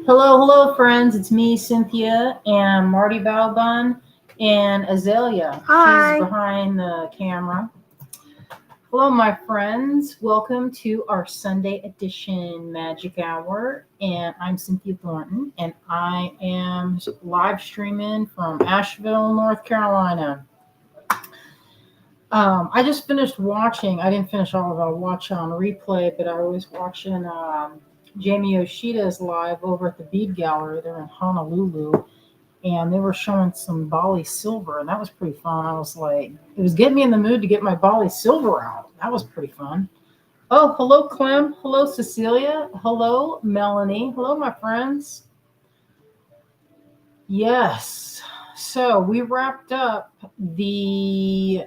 Hello, friends. It's me, Cynthia, and Marty Balbun, and Azalea. Hi. She's behind the camera. Hello, my friends. Welcome to our Sunday edition Magic Hour. And I'm Cynthia Thornton, and I am live streaming from Asheville, North Carolina. I just finished watching. I didn't finish all of it. I'll watch on replay, but I was watching Jamie Yoshida's live over at the Bead Gallery. They're in Honolulu, and they were showing some Bali silver, and that was pretty fun. I was like, it was getting me in the mood to get my Bali silver out. That was pretty fun. Oh, hello, Clem. Hello, Cecilia. Hello, Melanie. Hello, my friends. Yes. So we wrapped up the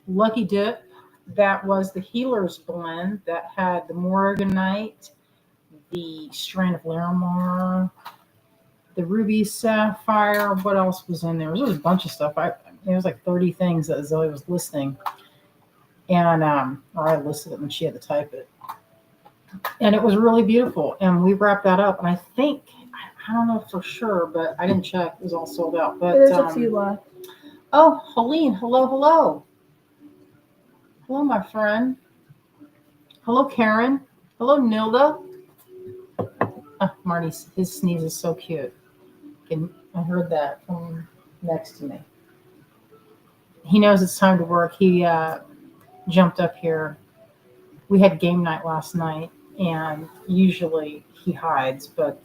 Lucky Dip. That was the Healer's Blend that had the Morganite, the Strand of Larimar, the Ruby Sapphire. What else was in there? There was a bunch of stuff. There was like 30 things that Zoe was listing. And or I listed it when she had to type it. And it was really beautiful. And we wrapped that up. And I think, I don't know for sure, but I didn't check. It was all sold out. But There's a few left. Oh, Helene. Hello. Hello, my friend. Hello, Karen. Hello, Nilda. Marty, his sneeze is so cute. I heard that from next to me. He knows it's time to work. He jumped up here. We had game night last night, and usually he hides, but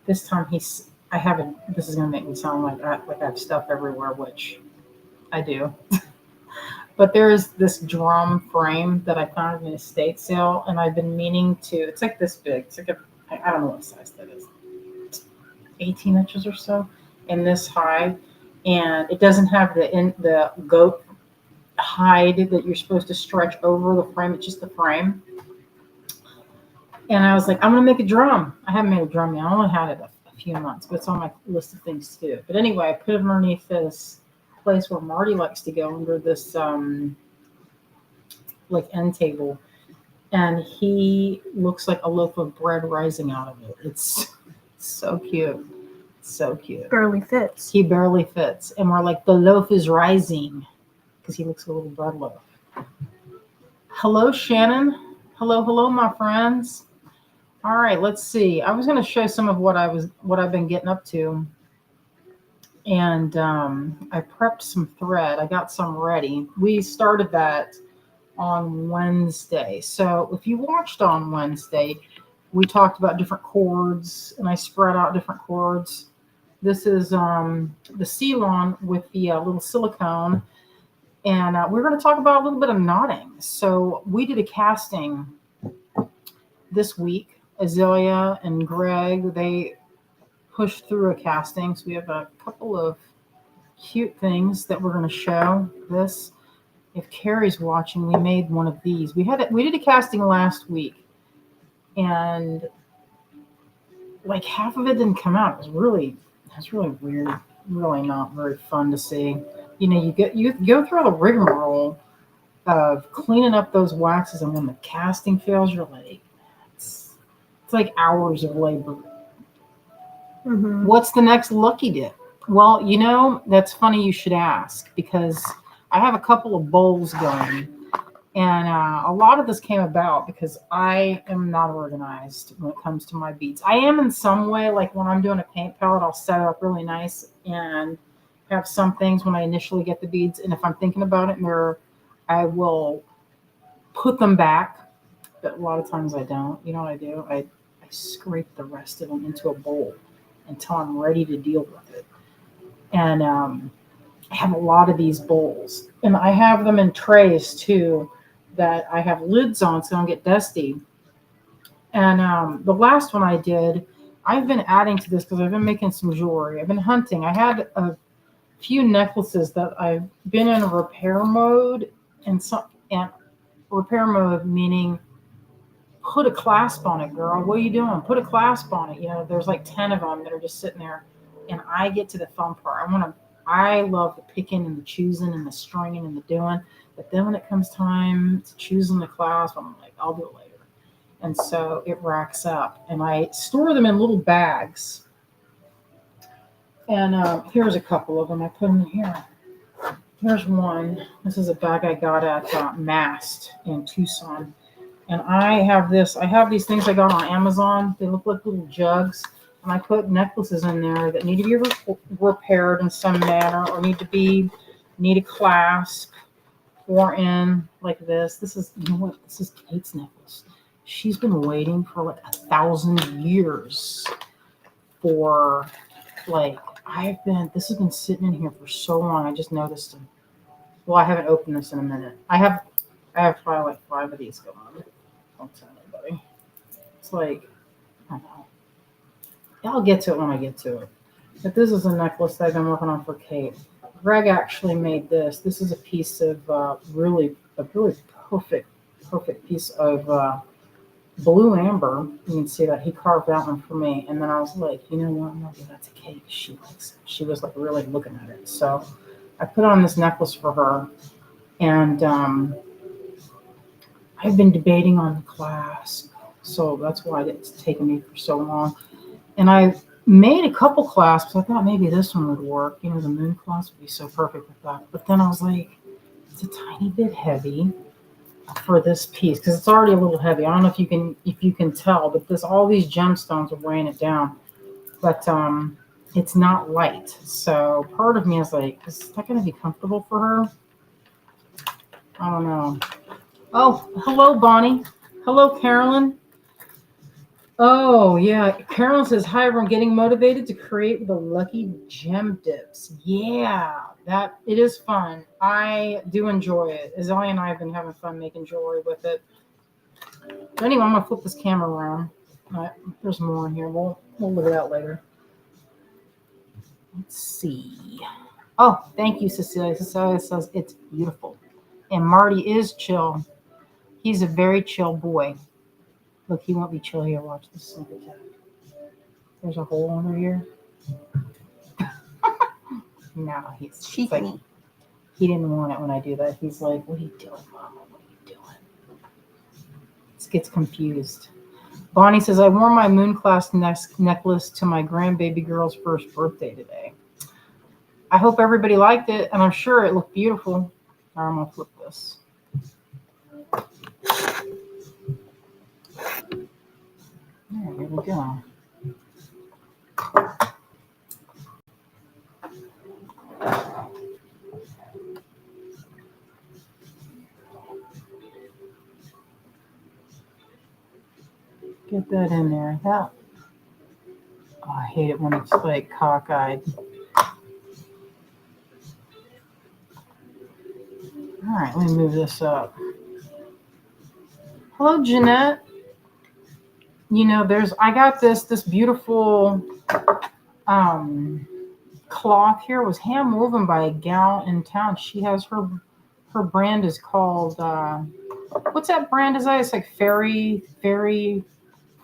this time this is going to make me sound like I have stuff everywhere, which I do. But there's this drum frame that I found in an estate sale, and I've been meaning to. It's like this big. It's like I don't know what size that is. 18 inches or so, and this high, and it doesn't have the goat hide that you're supposed to stretch over the frame. It's just the frame. And I was like, I'm gonna make a drum. I haven't made a drum yet. I only had it a few months, but it's on my list of things to do. But anyway, I put it underneath this place where Marty likes to go, under this like end table, and he looks like a loaf of bread rising out of it. It's so cute. So cute. Barely fits. He barely fits. And we're like, the loaf is rising, because he looks like a little bread loaf. Hello, Shannon. Hello, my friends. All right, let's see. I was going to show some of what I've been getting up to. And I prepped some thread. I got some ready. We started that on Wednesday. So if you watched on Wednesday, we talked about different cords, and I spread out different cords. This is the Ceylon with the little silicone, and we're going to talk about a little bit of knotting. So we did a casting this week. Azalea and Greg, they pushed through a casting, so we have a couple of cute things that we're going to show. This, if Carrie's watching, we made one of these. We did a casting last week, and like half of it didn't come out. It was really weird. Really not very fun to see. You know, you go through the rigmarole of cleaning up those waxes, and when the casting fails, you're like, it's like hours of labor. Mm-hmm. What's the next lucky dip? Well, you know, that's funny you should ask, because I have a couple of bowls going. And a lot of this came about because I am not organized when it comes to my beads. I am in some way, like when I'm doing a paint palette, I'll set it up really nice and have some things when I initially get the beads. And if I'm thinking about it, I will put them back. But a lot of times I don't. You know what I do? I scrape the rest of them into a bowl until I'm ready to deal with it. And I have a lot of these bowls. And I have them in trays too, that I have lids on so I don't get dusty. And the last one I did, I've been adding to this because I've been making some jewelry. I've been hunting. I had a few necklaces that I've been in repair mode, and repair mode meaning put a clasp on it, girl. What are you doing? Put a clasp on it. You know, there's like 10 of them that are just sitting there, and I get to the fun part. I love the picking and the choosing and the stringing and the doing. But then when it comes time to choosing the clasp, I'm like, I'll do it later. And so it racks up. And I store them in little bags. And here's a couple of them. I put them in here. Here's one. This is a bag I got at Mast in Tucson. And I have these things I got on Amazon. They look like little jugs. And I put necklaces in there that need to be repaired in some manner or need a clasp or in like this. This is, you know what? This is Kate's necklace. She's been waiting for like 1,000 years for this has been sitting in here for so long. I just noticed them. Well, I haven't opened this in a minute. I have probably like 5 of these going on. Don't tell anybody. It's like, I don't know. I'll get to it when I get to it. But this is a necklace that I've been working on for Kate. Greg actually made this. This is a piece of really perfect piece of blue amber. You can see that he carved that one for me. And then I was like, you know what? I'm gonna give that to Kate. She likes it. She was like really looking at it. So I put on this necklace for her, and I've been debating on the clasp. So that's why it's taken me for so long. And I made a couple clasps. I thought maybe this one would work. You know, the moon clasp would be so perfect with that. But then I was like, it's a tiny bit heavy for this piece because it's already a little heavy. I don't know if you can tell, but all these gemstones are weighing it down. But it's not light. So part of me is like, is that going to be comfortable for her? I don't know. Oh, hello, Bonnie. Hello, Carolyn. Oh, yeah. Carolyn says, hi, everyone. Getting motivated to create the lucky gem dips. Yeah, it is fun. I do enjoy it. Azalea and I have been having fun making jewelry with it. But anyway, I'm going to flip this camera around. There's more in here. We'll look at that later. Let's see. Oh, thank you, Cecilia. Cecilia says, it's beautiful. And Marty is chill. He's a very chill boy. Look, he won't be chill here. Watch this sneak attack. There's a hole under here. No, he's like, he didn't want it when I do that. He's like, what are you doing, Mama? What are you doing? He gets confused. Bonnie says, I wore my moon class necklace to my grandbaby girl's first birthday today. I hope everybody liked it, and I'm sure it looked beautiful. Now I'm going to flip this. There we go. Get that in there. Oh, I hate it when it's like cockeyed. All right, let me move this up. Hello, Jeanette. You know, I got this beautiful cloth here. It was hand woven by a gal in town. She has her brand is called what's that brand? Is that? It's like Fairy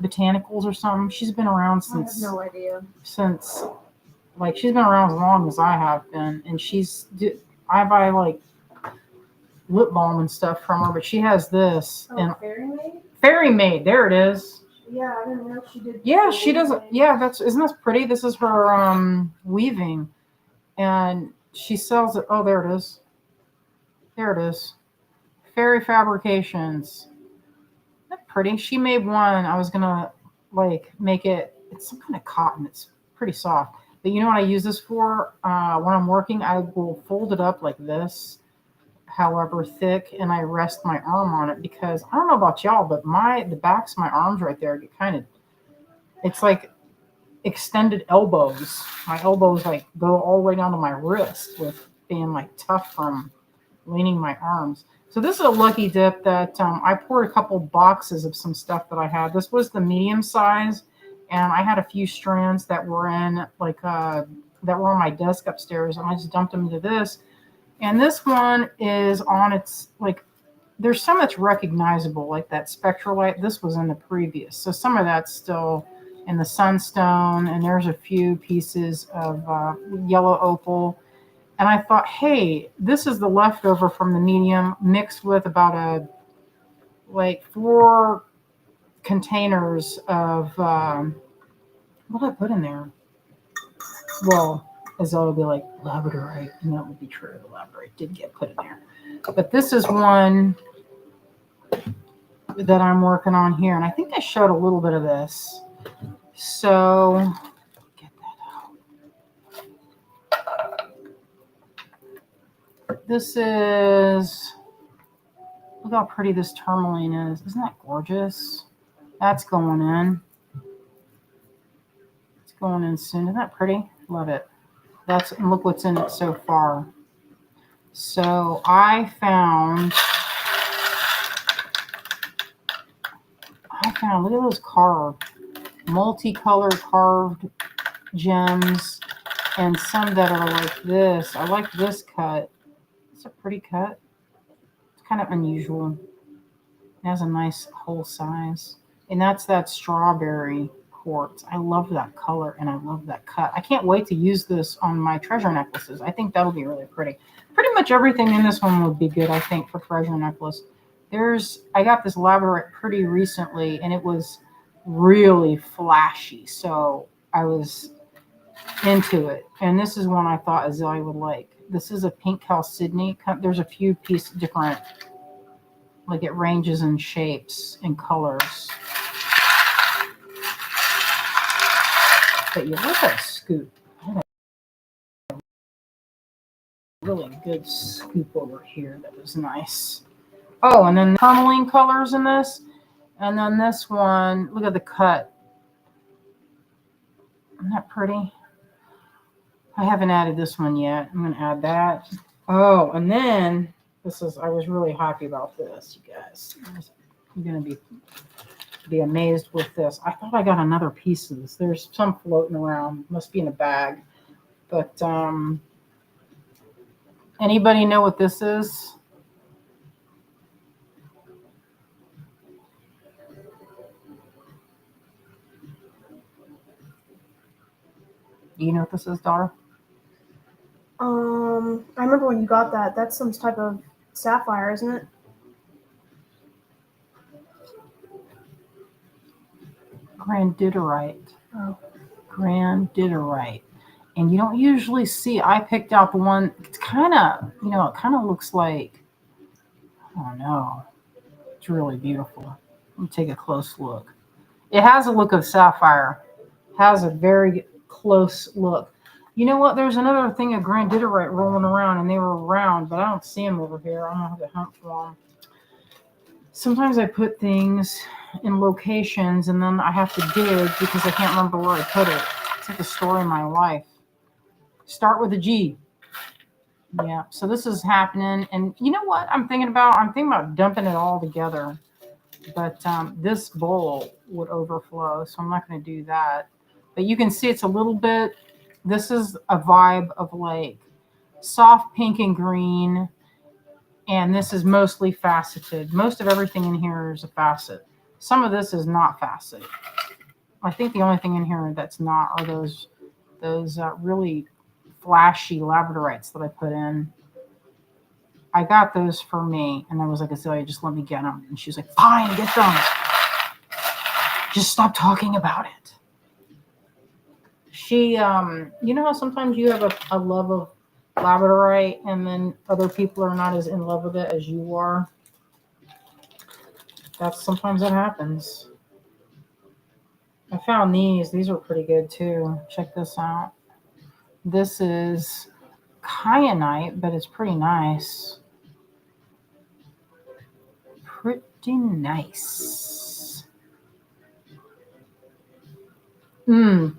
Botanicals or something. She's been around since. I have no idea. Since she's been around as long as I have been, and I buy like lip balm and stuff from her, but she has this. Oh, and Fairy Maid? Fairy Maid, there it is. Yeah, I didn't know she did. Yeah, she does. Yeah, isn't this pretty? This is her weaving, and she sells it. Oh, there it is. There it is. Fairy Fabrications. Isn't that pretty? She made one. I was gonna make it. It's some kind of cotton. It's pretty soft. But you know what I use this for? When I'm working, I will fold it up like this, however thick, and I rest my arm on it because I don't know about y'all, but the backs of my arms right there get it's like extended elbows. My elbows go all the way down to my wrist with being tough from leaning my arms. So this is a lucky dip that I poured a couple boxes of some stuff that I had. This was the medium size, and I had a few strands that were in that were on my desk upstairs, and I just dumped them into this. And this one is on its there's some that's recognizable, like that spectralite. This was in the previous, so some of that's still in the sunstone, and there's a few pieces of yellow opal. And I thought, hey, this is the leftover from the medium mixed with about 4 containers of, what did I put in there? Well, Azella would be like, labradorite, and that would be true. The labradorite did get put in there. But this is one that I'm working on here, and I think I showed a little bit of this. So, get that out. This is, look how pretty this tourmaline is. Isn't that gorgeous? That's going in. It's going in soon. Isn't that pretty? Love it. That's, and look what's in it so far. So I found, look at those carved, multicolored carved gems, and some that are like this. I like this cut. It's a pretty cut. It's kind of unusual. It has a nice whole size. And that's that strawberry quartz. I love that color and I love that cut. I can't wait to use this on my treasure necklaces. I think that'll be really pretty. Pretty much everything in this one would be good, I think, for treasure necklace. I got this labradorite pretty recently and it was really flashy. So I was into it. And this is one I thought Azalea would like. This is a pink chalcedony. There's a few pieces different, like it ranges in shapes and colors. But you look at a scoop. Really good scoop over here that was nice. Oh, and then the tourmaline colors in this. And then this one, look at the cut. Isn't that pretty? I haven't added this one yet. I'm going to add that. Oh, and then I was really happy about this, you guys. You're going to be amazed with this. I thought I got another piece of this. There's some floating around. Must be in a bag. But anybody know what this is? Do you know what this is, daughter? I remember when you got that. That's some type of sapphire, isn't it? Grandidorite. Oh. Grandidorite. And you don't usually see, I picked out the one, it's kind of, it kind of looks like, I don't know. It's really beautiful. Let me take a close look. It has a look of sapphire. Has a very close look. You know what? There's another thing of grandidorite rolling around, and they were around, but I don't see them over here. I don't have to hunt for them. Sometimes I put things in locations, and then I have to dig because I can't remember where I put it. It's like the story of my life. Start with a G. Yeah, so this is happening, and you know what I'm thinking about? I'm thinking about dumping it all together, but this bowl would overflow, so I'm not going to do that. But you can see it's a little bit, this is a vibe of like soft pink and green, and this is mostly faceted. Most of everything in here is a facet. Some of this is not faceted. I think the only thing in here that's not are those really flashy labradorites that I put in. I got those for me, and I was like, Azalea, just let me get them. And she's like, fine, get them. Just stop talking about it. She, you know how sometimes you have a love of labradorite, and then other people are not as in love with it as you are? Sometimes that happens. I found these. These are pretty good too. Check this out. This is kyanite, but it's pretty nice. Pretty nice.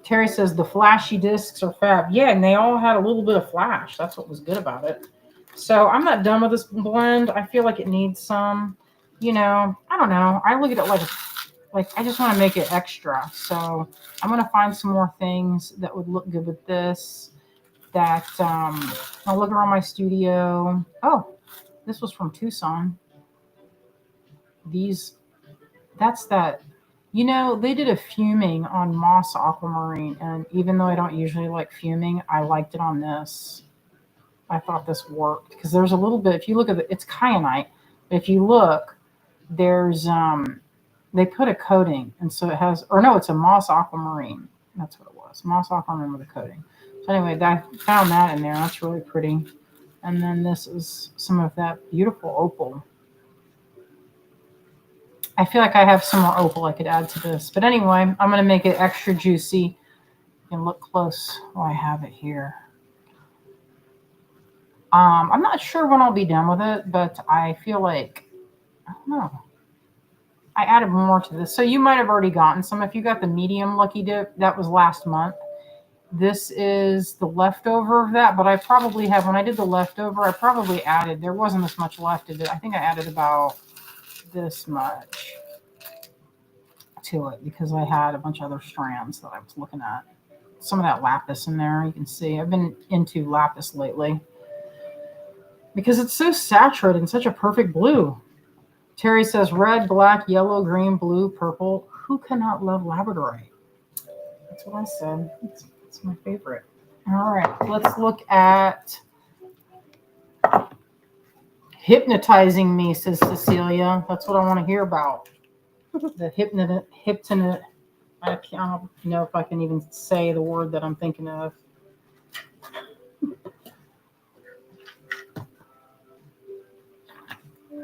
Terry says the flashy discs are fab. Yeah, and they all had a little bit of flash. That's what was good about it. So I'm not done with this blend. I feel like it needs some, I don't know. I look at it like I just want to make it extra. So I'm going to find some more things that would look good with this. That I'll look around my studio. Oh, this was from Tucson. That's that. They did a fuming on moss aquamarine, and even though I don't usually like fuming, I liked it on this. I thought this worked because there's a little bit. If you look at it's kyanite, but if you look, there's they put a coating, and so it has, or no, it's a moss aquamarine. That's what it was, moss aquamarine with a coating. So anyway, I found that in there. That's really pretty. And then this is some of that beautiful opal. I feel like I have some more opal I could add to this. But anyway, I'm going to make it extra juicy. You can look close while I have it here. I'm not sure when I'll be done with it, but I feel like, I don't know. I added more to this. So you might have already gotten some. If you got the medium Lucky Dip, that was last month. This is the leftover of that, but I probably have, when I did the leftover, I probably added, there wasn't as much left of it. I think I added about this much to it because I had a bunch of other strands that I was looking at. Some of that lapis in there, you can see. I've been into lapis lately because it's so saturated and such a perfect blue. Terry says red, black, yellow, green, blue, purple. Who cannot love labradorite? That's what I said. It's my favorite. All right, let's look at hypnotizing me, says Cecilia. That's what I want to hear about. The hypnot. I don't know if I can even say the word that I'm thinking of.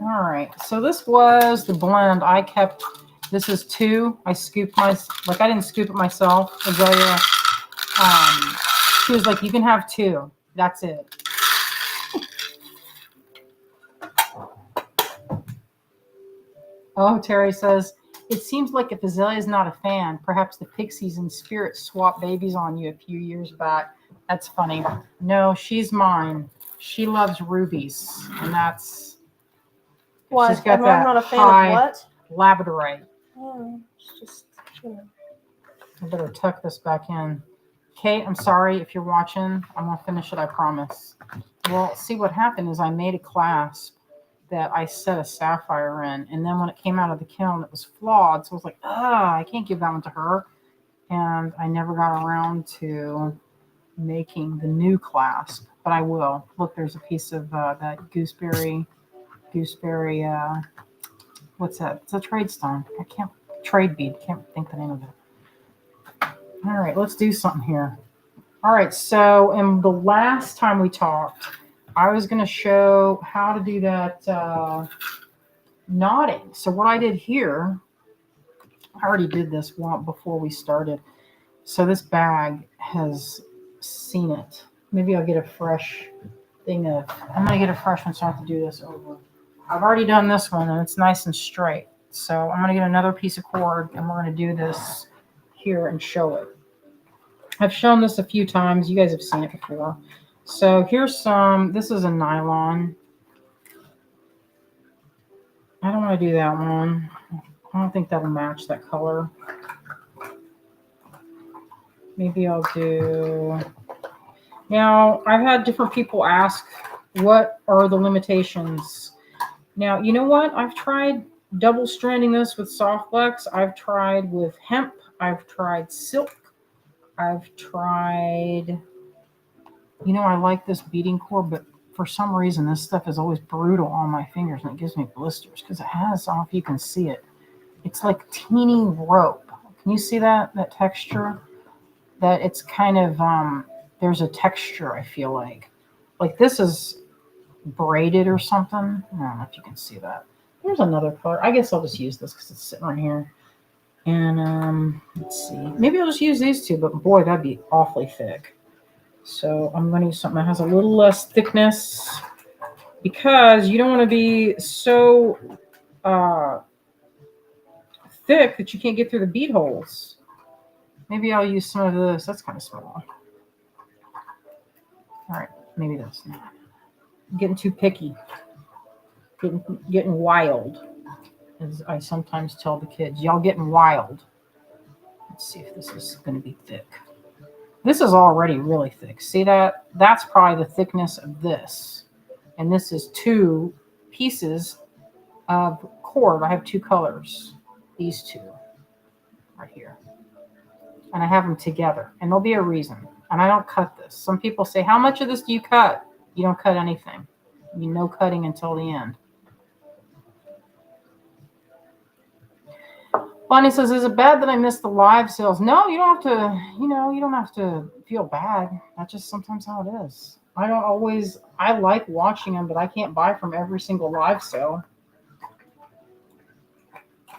All right, so this was the blend I kept. This is 2. I scooped I didn't scoop it myself. Azalea, she was like, you can have 2. That's it. Oh, Terry says, it seems like if Azalea is not a fan, perhaps the Pixies and Spirits swapped babies on you a few years back. That's funny. No, she's mine. She loves rubies, and that's... What? She's got I'm that not a fan high of what? labradorite. Oh, it's just... I better tuck this back in. Kate, I'm sorry if you're watching. I'm going to finish it, I promise. Well, see, what happened is I made a clasp that I set a sapphire in, and then when it came out of the kiln, it was flawed. So I was like, I can't give that one to her. And I never got around to making the new clasp, but I will. Look, there's a piece of that gooseberry, what's that? It's a trade stone. Trade bead. Can't think the name of it. All right, let's do something here. All right, so in the last time we talked, I was going to show how to do that knotting. So what I did here, I already did this before we started. So this bag has seen it. Maybe I'll get a fresh thing of, I'm going to get a fresh one so I have to do this over. I've already done this one and it's nice and straight. So I'm going to get another piece of cord and we're going to do this here and show it. I've shown this a few times. You guys have seen it before. So here's some, this is a nylon. I don't want to do that one. I don't think that'll match that color. Maybe I'll do, now I've had different people ask, what are the limitations? Now, you know what? I've tried double stranding this with soft flex. I've tried with hemp. I've tried silk. I've tried, I like this beading cord, but for some reason, this stuff is always brutal on my fingers and it gives me blisters because it has, I don't know if you can see it. It's like teeny rope. Can you see that texture? That it's kind of, there's a texture, I feel like. Like this is braided or something. I don't know if you can see that. There's another color. I guess I'll just use this because it's sitting right here. And let's see. Maybe I'll just use these two, but boy, that'd be awfully thick. So I'm going to use something that has a little less thickness because you don't want to be so thick that you can't get through the bead holes. Maybe I'll use some of this. That's kind of small. All right, maybe this. I'm getting too picky. Getting wild, as I sometimes tell the kids. Y'all getting wild. Let's see if this is going to be thick. This is already really thick. See that? That's probably the thickness of this. And this is 2 pieces of cord. I have 2 colors. These 2 right here. And I have them together. And there'll be a reason. And I don't cut this. Some people say, how much of this do you cut? You don't cut anything. No cutting until the end. Bonnie says, is it bad that I missed the live sales? No, you don't have to, you don't have to feel bad. That's just sometimes how it is. I like watching them, but I can't buy from every single live sale.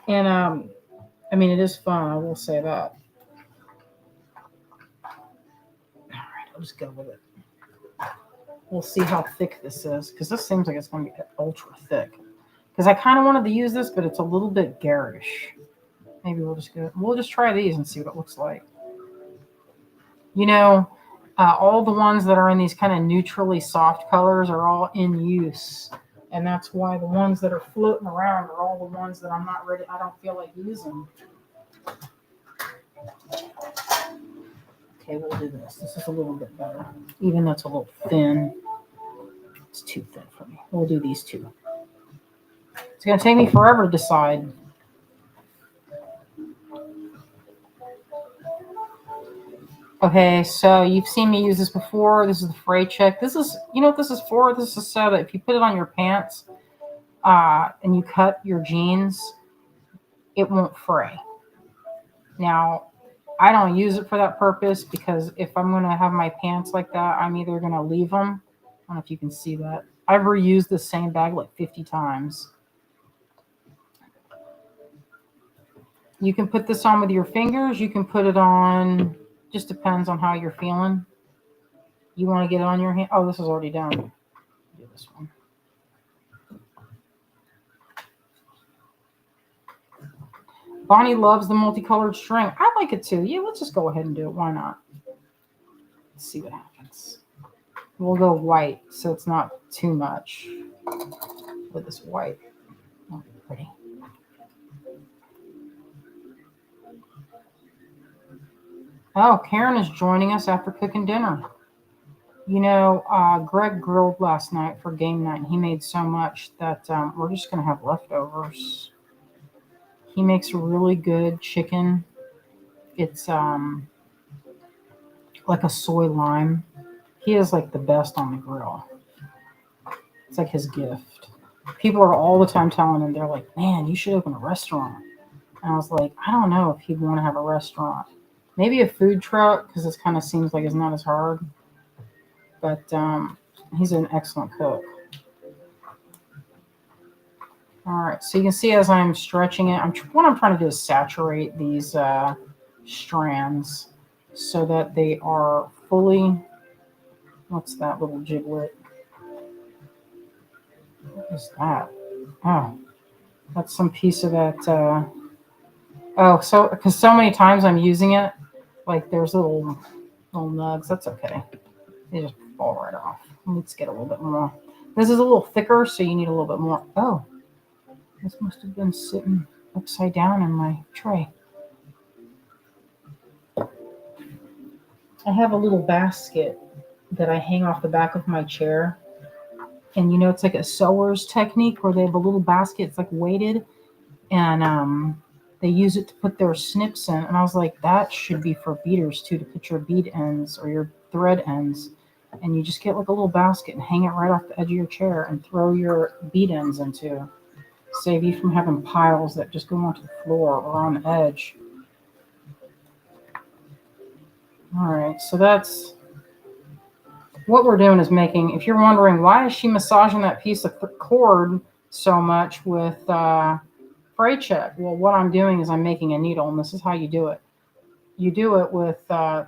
And, I mean, it is fun. I will say that. All right, I'll just go with it. We'll see how thick this is, because this seems like it's going to be ultra thick. Because I kind of wanted to use this, but it's a little bit garish. Maybe we'll just try these and see what it looks like. All the ones that are in these kind of neutrally soft colors are all in use. And that's why the ones that are floating around are all the ones that I don't feel like using. Okay, we'll do this. This is a little bit better. Even though it's a little thin. It's too thin for me. We'll do these two. It's going to take me forever to decide. Okay, so you've seen me use this before. This is the fray check. This is, you know what this is for? This is so that if you put it on your pants and you cut your jeans, it won't fray. Now, I don't use it for that purpose because if I'm going to have my pants like that, I'm either going to leave them. I don't know if you can see that. I've reused the same bag like 50 times. You can put this on with your fingers. You can put it on, just depends on how you're feeling. You want to get it on your hand. Oh, this is already done. Do this one. Bonnie loves the multicolored string. I like it too. Yeah, let's just go ahead and do it. Why not? Let's see what happens. We'll go white so it's not too much with this white. Oh, pretty. Oh, Karen is joining us after cooking dinner. Greg grilled last night for game night. He made so much that we're just going to have leftovers. He makes really good chicken. It's like a soy lime. He is like the best on the grill. It's like his gift. People are all the time telling him, they're like, man, you should open a restaurant. And I was like, I don't know if he'd want to have a restaurant. Maybe a food truck, because this kind of seems like it's not as hard. But he's an excellent cook. All right, so you can see as I'm stretching it, what I'm trying to do is saturate these strands so that they are fully, what's that little giblet? What is that? Oh, that's some piece of that. Because so many times I'm using it, like there's little nugs. That's okay. They just fall right off. Let's get a little bit more. This is a little thicker, so you need a little bit more. Oh, this must have been sitting upside down in my tray. I have a little basket that I hang off the back of my chair. And it's like a sewer's technique where they have a little basket. It's like weighted. And they use it to put their snips in. And I was like, that should be for beaders too, to put your bead ends or your thread ends. And you just get like a little basket and hang it right off the edge of your chair and throw your bead ends into. Save you from having piles that just go onto the floor or on the edge. All right, so that's what we're doing is making, if you're wondering why is she massaging that piece of cord so much with fray check? Well, what I'm doing is I'm making a needle, and this is how you do it. You do it with, I'm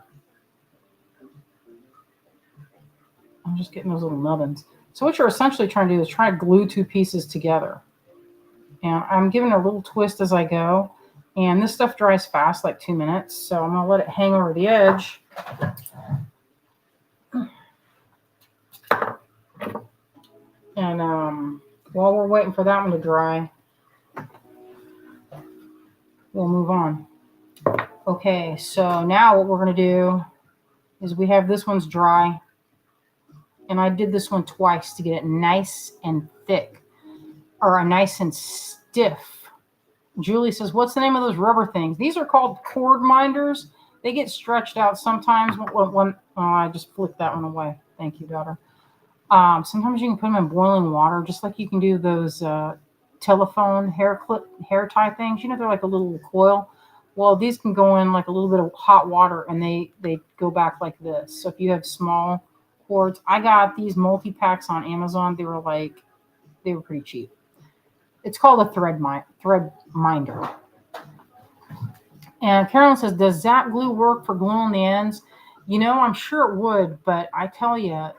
just getting those little nubbins. So what you're essentially trying to do is try to glue two pieces together. And I'm giving it a little twist as I go. And this stuff dries fast, like 2 minutes. So I'm going to let it hang over the edge. And while we're waiting for that one to dry, we'll move on. Okay, so now what we're going to do is we have this one's dry. And I did this one twice to get it nice and thick. Or nice and stiff. Julie says, what's the name of those rubber things? These are called cord minders. They get stretched out sometimes. I just flicked that one away. Thank you, daughter. Sometimes you can put them in boiling water, just like you can do those telephone hair tie things. You know, they're like a little coil. Well, these can go in like a little bit of hot water and they go back like this. So if you have small cords, I got these multi-packs on Amazon. They were pretty cheap. It's called a thread minder. And Carolyn says, does Zap glue work for gluing the ends? You know, I'm sure it would, but I tell you,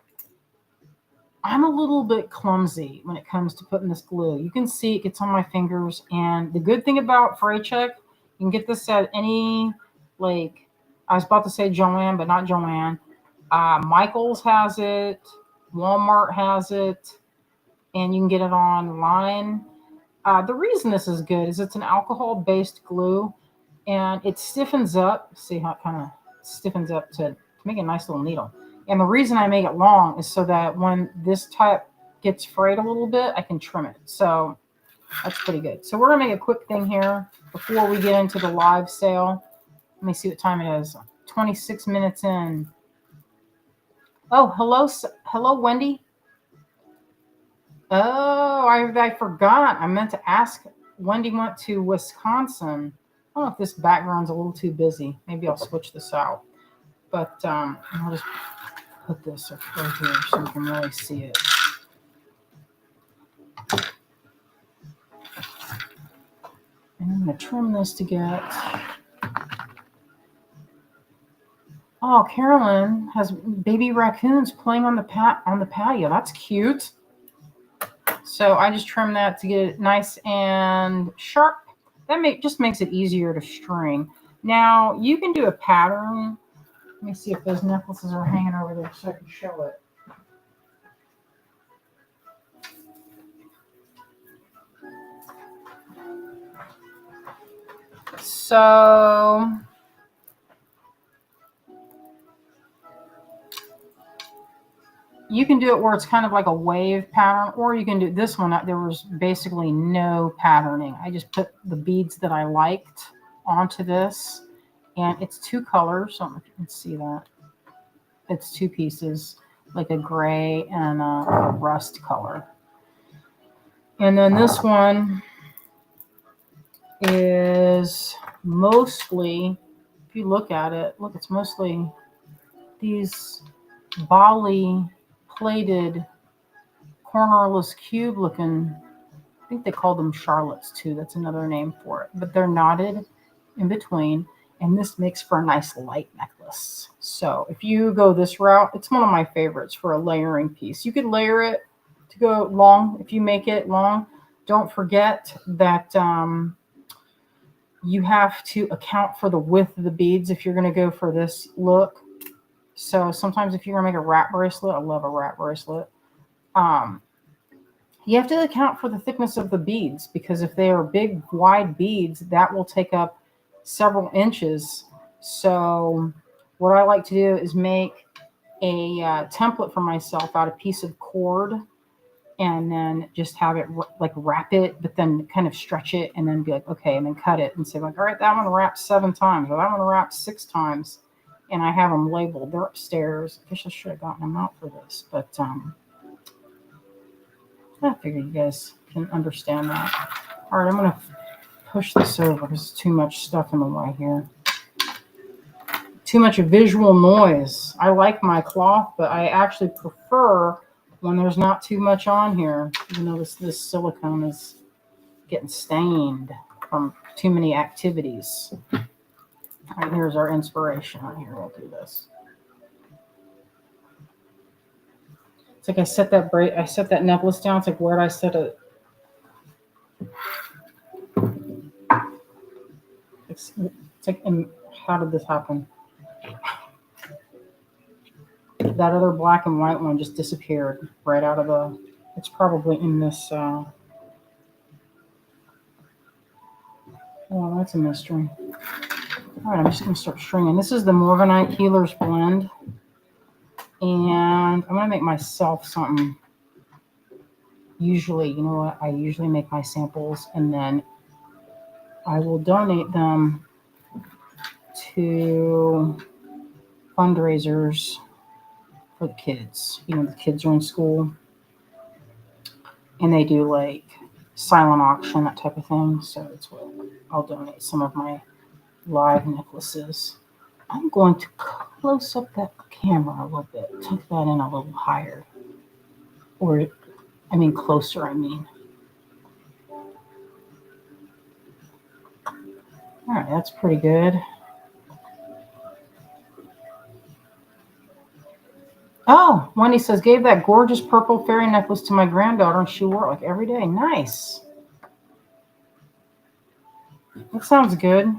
I'm a little bit clumsy when it comes to putting this glue. You can see it gets on my fingers. And the good thing about Fray Check, you can get this at any, like, I was about to say Joanne, but not Joanne. Michael's has it. Walmart has it. And you can get it online. The reason this is good is it's an alcohol-based glue. And it stiffens up. See how it kind of stiffens up to make a nice little needle. And the reason I make it long is so that when this type gets frayed a little bit, I can trim it. So that's pretty good. So we're going to make a quick thing here before we get into the live sale. Let me see what time it is. 26 minutes in. Oh, hello, Wendy. Oh, I forgot. I meant to ask. Wendy went to Wisconsin. I don't know if this background's a little too busy. Maybe I'll switch this out. But I'll just put this right here so you can really see it. And I'm going to trim this to get... Oh, Carolyn has baby raccoons playing on the patio. That's cute. So I just trim that to get it nice and sharp. That just makes it easier to string. Now, you can do a pattern. Let me see if those necklaces are hanging over there so I can show it. So you can do it where it's kind of like a wave pattern, or you can do this one. There was basically no patterning. I just put the beads that I liked onto this, and it's two colors. I don't know if you can see that. It's two pieces, like a gray and a rust color. And then this one is mostly, if you look at it, look, it's mostly these Bali plated cornerless cube looking, I think they call them Charlottes too. That's another name for it, but they're knotted in between. And this makes for a nice light necklace. So if you go this route, it's one of my favorites for a layering piece. You could layer it to go long. If you make it long, don't forget that you have to account for the width of the beads if you're going to go for this look. So sometimes if you're going to make a wrap bracelet, I love a wrap bracelet. You have to account for the thickness of the beads, because if they are big, wide beads, that will take up several inches. So what I like to do is make a template for myself out of a piece of cord, and then just have it like wrap it, but then kind of stretch it, and then be like, okay, and then cut it and say like, all right, that one wrapped 7 times, or that one wrapped 6 times. And I have them labeled. They're upstairs. I guess I should have gotten them out for this, but I figured you guys can understand that. All right, I'm going to push this over because there's too much stuff in the way here. Too much visual noise. I like my cloth, but I actually prefer when there's not too much on here. Even though this silicone is getting stained from too many activities. All right, here's our inspiration. Here, we'll do this. It's like I set that necklace down. It's like, where did I set it? It's like, how did this happen? That other black and white one just disappeared right out of the. It's probably in this. Oh, that's a mystery. All right, I'm just going to start stringing. This is the Morganite Healer's Blend. And I'm going to make myself something. Usually, you know what? I usually make my samples, and then I will donate them to fundraisers for the kids. You know, the kids are in school, and they do like silent auction, that type of thing. So it's what I'll donate some of my live necklaces. I'm going to close up that camera a little bit, tuck that in a little higher. Or, I mean, closer, I mean. All right, that's pretty good. Oh, Wendy says, gave that gorgeous purple fairy necklace to my granddaughter and she wore it like every day. Nice. That sounds good.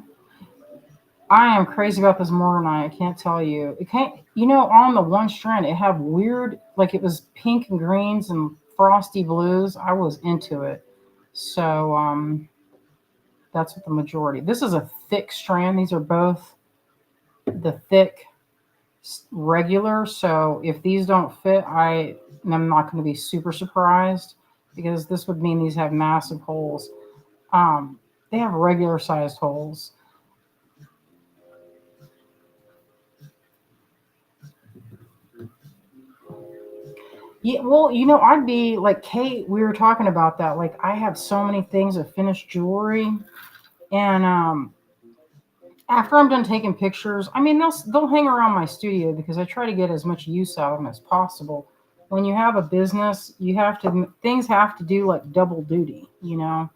I am crazy about this morganite. I can't tell you. It can't, on the one strand, it had weird, like it was pink and greens and frosty blues. I was into it. So, that's what the majority. This is a thick strand. These are both the thick regular. So if these don't fit, I'm not going to be super surprised because this would mean these have massive holes. They have regular sized holes. Yeah, well, I'd be like Kate. We were talking about that. Like, I have so many things of finished jewelry, and after I'm done taking pictures, I mean, they'll hang around my studio because I try to get as much use out of them as possible. When you have a business, things have to do like double duty. Let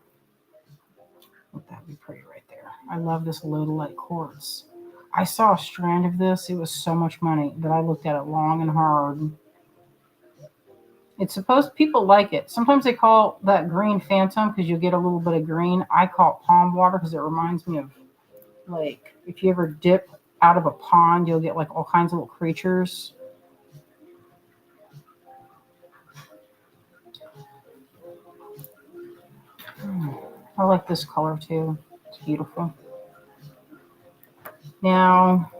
that be pretty right there. I love this Lodolite quartz. I saw a strand of this. It was so much money, but I looked at it long and hard. It's supposed people like it. Sometimes they call that green phantom because you get a little bit of green. I call it pond water because it reminds me of, like, if you ever dip out of a pond, you'll get like all kinds of little creatures. I like this color too. It's beautiful. Now,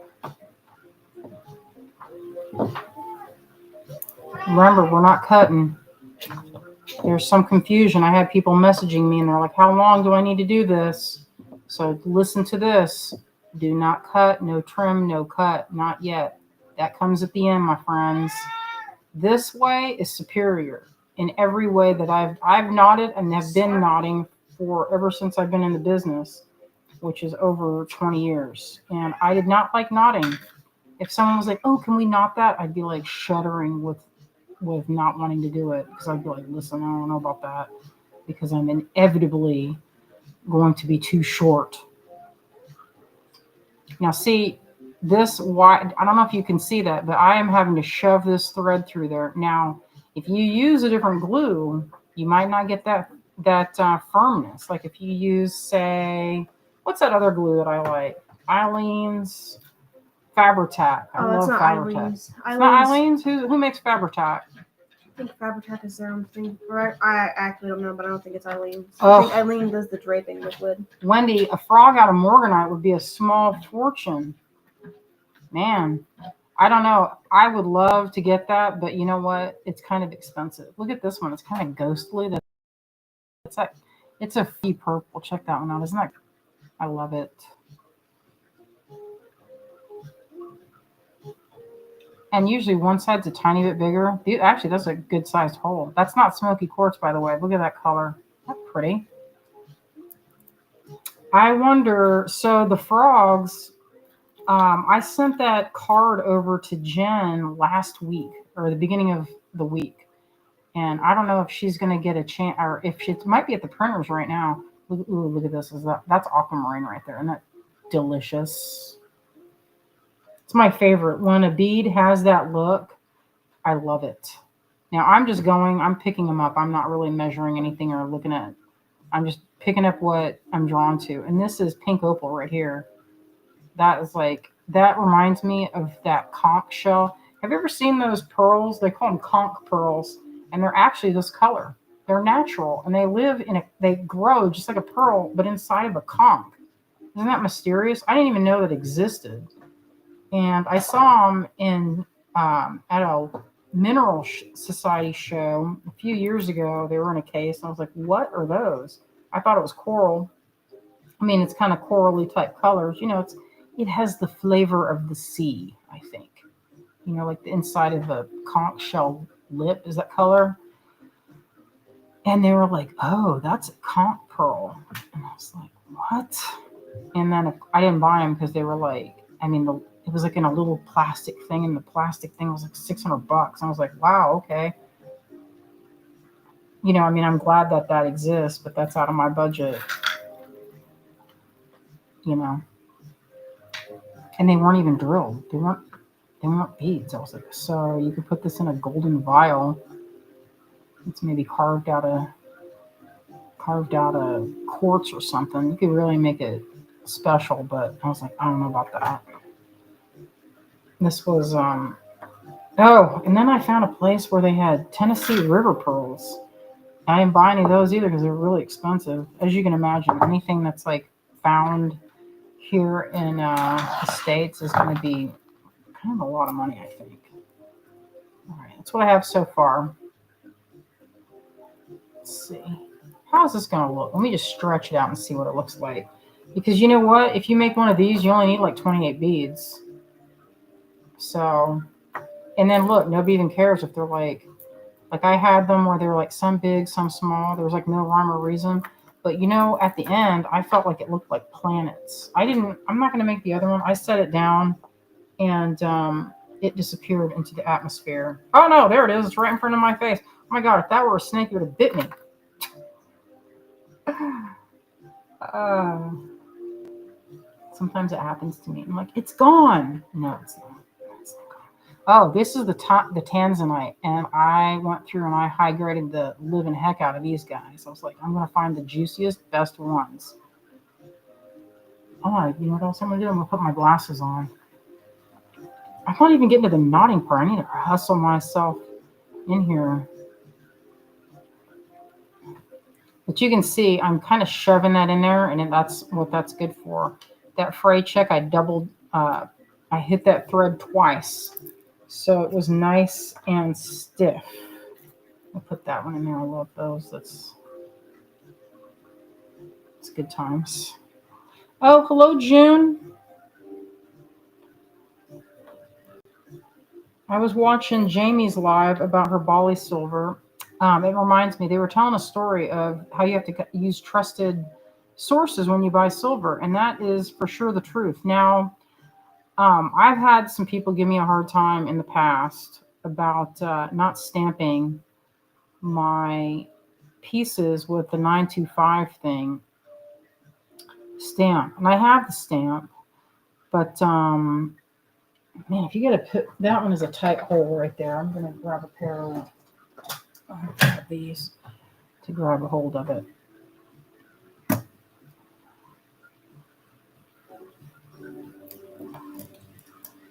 remember, we're not cutting. There's some confusion. I had people messaging me and they're like, how long do I need to do this? So listen to this. Do not cut, no trim, no cut, not yet. That comes at the end, my friends. This way is superior in every way that I've knotted and have been knotting for ever since I've been in the business, which is over 20 years. And I did not like knotting. If someone was like, oh, can we knot that? I'd be like shuddering with not wanting to do it because I'd be like, listen, I don't know about that because I'm inevitably going to be too short. Now, see, this wide, I don't know if you can see that, but I am having to shove this thread through there. Now, if you use a different glue, you might not get that firmness. Like if you use, say, what's that other glue that I like? Eileen's Fabri-Tac. I love Fabri-Tac. It's not Eileen's? Who makes Fabri-Tac? I think Fabri-Tac is their own thing. I actually don't know, but I don't think it's Eileen's. I think Eileen does the draping liquid. Wendy, a frog out of morganite would be a small fortune. Man, I don't know. I would love to get that, but you know what? It's kind of expensive. Look at this one. It's kind of ghostly. It's a fee purple. Check that one out. Isn't that? I love it. And usually one side's a tiny bit bigger. Actually, that's a good sized hole. That's not smoky quartz, by the way. Look at that color. That's pretty. I wonder, so the frogs, I sent that card over to Jen last week or the beginning of the week. And I don't know if she's going to get a chance or if she might be at the printers right now. Look at this. That's aquamarine right there. Isn't that delicious? It's my favorite. When a bead has that look, I love it. Now I'm picking them up. I'm not really measuring anything or looking at it. I'm just picking up what I'm drawn to. And this is pink opal right here. That reminds me of that conch shell. Have you ever seen those pearls? They call them conch pearls. And they're actually this color. They're natural. And they grow just like a pearl, but inside of a conch. Isn't that mysterious? I didn't even know that existed. And I saw them at a Mineral Society show a few years ago. They were in a case. And I was like, what are those? I thought it was coral. I mean, it's kind of corally type colors. It has the flavor of the sea, I think. Like the inside of a conch shell lip is that color. And they were like, oh, that's a comp pearl. And I was like, what? And then I didn't buy them because they were like, I mean, it was like in a little plastic thing, and the plastic thing was like $600. I was like, wow, okay. You know, I mean, I'm glad that exists, but that's out of my budget, you know. And they weren't even drilled. They weren't beads. I was like, so you could put this in a golden vial. It's maybe carved out of quartz or something. You could really make it special, but I was like, I don't know about that. This was oh, and then I found a place where they had Tennessee river pearls. I didn't buy any of those either because they're really expensive. As you can imagine, anything that's like found here in the States is going to be kind of a lot of money, I think. All right, that's what I have so far. Let's see. How's this going to look? Let me just stretch it out and see what it looks like. Because you know what? If you make one of these, you only need like 28 beads. So, and then look, nobody even cares if they're like I had them where they were like some big, some small. There was like no rhyme or reason. But you know, at the end, I felt like it looked like planets. I'm not going to make the other one. I set it down and it disappeared into the atmosphere. Oh no, there it is. It's right in front of my face. Oh my God, if that were a snake, it would have bit me. Sometimes it happens to me. I'm like, it's gone. No, it's not. It's not gone. Oh, this is the tanzanite, and I went through and I high graded the living heck out of these guys. I was like, I'm gonna find the juiciest, best ones. Oh, you know what else I'm gonna do? I'm gonna put my glasses on. I'm not even getting to the knotting part. I need to hustle myself in here. But you can see I'm kind of shoving that in there, and that's what that's good for. That fray check, I hit that thread twice. So it was nice and stiff. I'll put that one in there. I love those. That's good times. Oh, hello, June. I was watching Jamie's live about her Bali silver. It reminds me, they were telling a story of how you have to use trusted sources when you buy silver, and that is for sure the truth. Now, I've had some people give me a hard time in the past about not stamping my pieces with the 925 thing stamp, and I have the stamp, but man, if you get to put that one is a tight hole right there. I'm gonna grab a pair of these to grab a hold of it.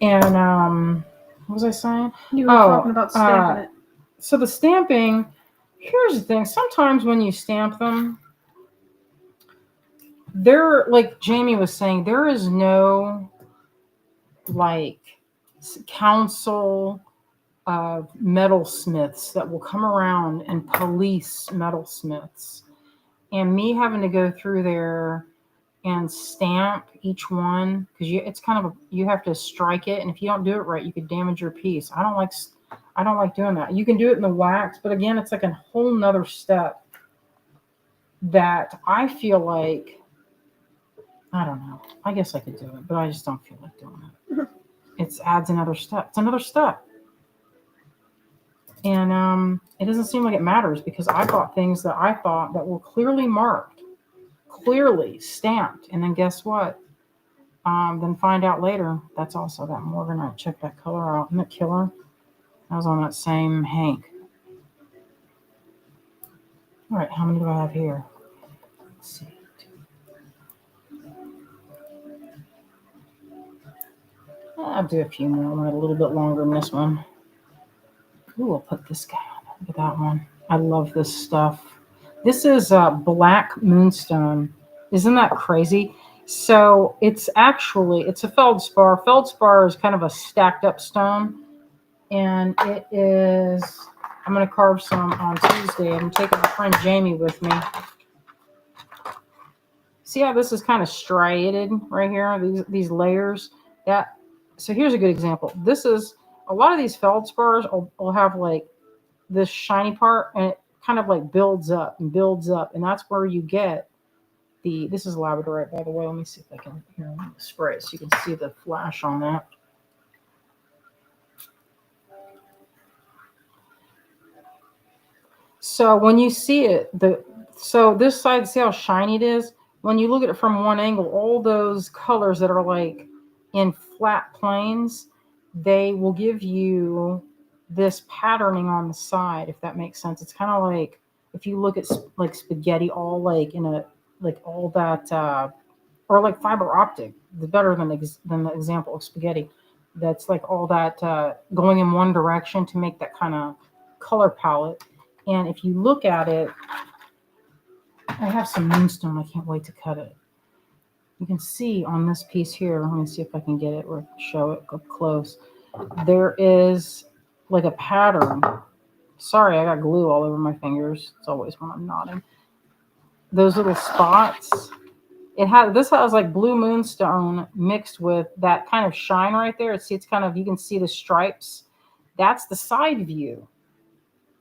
And what was I saying? You were talking about stamping it. So the stamping, here's the thing. Sometimes when you stamp them, there, like Jamie was saying, there is no like council of metalsmiths that will come around and police metalsmiths. And me having to go through there and stamp each one, because it's kind of you have to strike it, and if you don't do it right, you could damage your piece. I don't like doing that. You can do it in the wax, but again, it's like a whole nother step that I feel like, I don't know. I guess I could do it, but I just don't feel like doing it. It adds another step. It's another step. And it doesn't seem like it matters because I bought things that I thought that were clearly marked, clearly stamped. And then guess what? Then find out later, that's also that Morganite. Check that color out. Isn't it killer? I was on that same Hank. All right, how many do I have here? Let's see. I'll do a few more. I'm going to a little bit longer than this one. Ooh, I'll put this guy on. Look at that one. I love this stuff. This is Black Moonstone. Isn't that crazy? So it's a feldspar. Feldspar is kind of a stacked up stone. And it is, I'm going to carve some on Tuesday. I'm taking my friend Jamie with me. See how this is kind of striated right here? These layers. So here's a good example. This is, a lot of these feldspars will have like this shiny part, and kind of like builds up and builds up. And that's where you get this is labradorite, by the way. Let me see if I can spray it so you can see the flash on that. So when you see it, so this side, see how shiny it is? When you look at it from one angle, all those colors that are like in flat planes, they will give you this patterning on the side, if that makes sense. It's kind of like if you look at like spaghetti, all like in a like all that or like fiber optic, the better than the example of spaghetti. That's like all that going in one direction to make that kind of color palette. And if you look at it, I have some moonstone. I can't wait to cut it. You can see on this piece here, let me see if I can get it or show it up close. There is like a pattern. Sorry, I got glue all over my fingers. It's always when I'm nodding. Those little spots. This has like blue moonstone mixed with that kind of shine right there. See, it's kind of, you can see the stripes. That's the side view.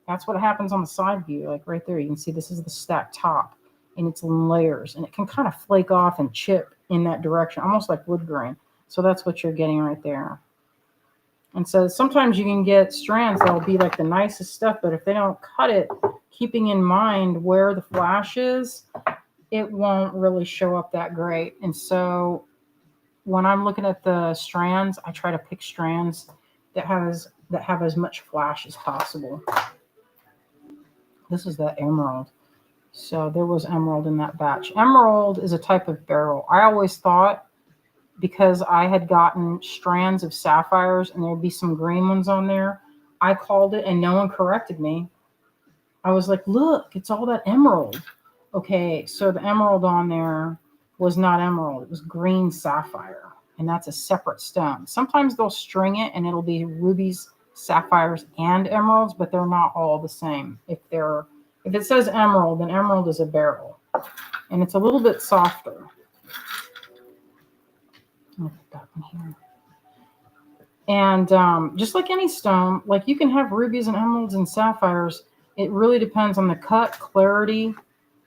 That's what happens on the side view. Like right there, you can see this is the stacked top and it's in layers, and it can kind of flake off and chip in that direction, almost like wood grain. So that's what you're getting right there. And so sometimes you can get strands that'll be like the nicest stuff, but if they don't cut it, keeping in mind where the flash is, it won't really show up that great. And so when I'm looking at the strands, I try to pick strands that have as much flash as possible. This is the emerald. So there was emerald in that batch. Emerald is a type of beryl. I always thought, because I had gotten strands of sapphires and there'd be some green ones on there, I called it and no one corrected me. I was like, look, it's all that emerald. Okay, so the emerald on there was not emerald. It was green sapphire, and that's a separate stone. Sometimes they'll string it and it'll be rubies, sapphires, and emeralds, but they're not all the same. If it says emerald, then emerald is a beryl, and it's a little bit softer. I'll put that one here. And just like any stone, like you can have rubies and emeralds and sapphires. It really depends on the cut, clarity,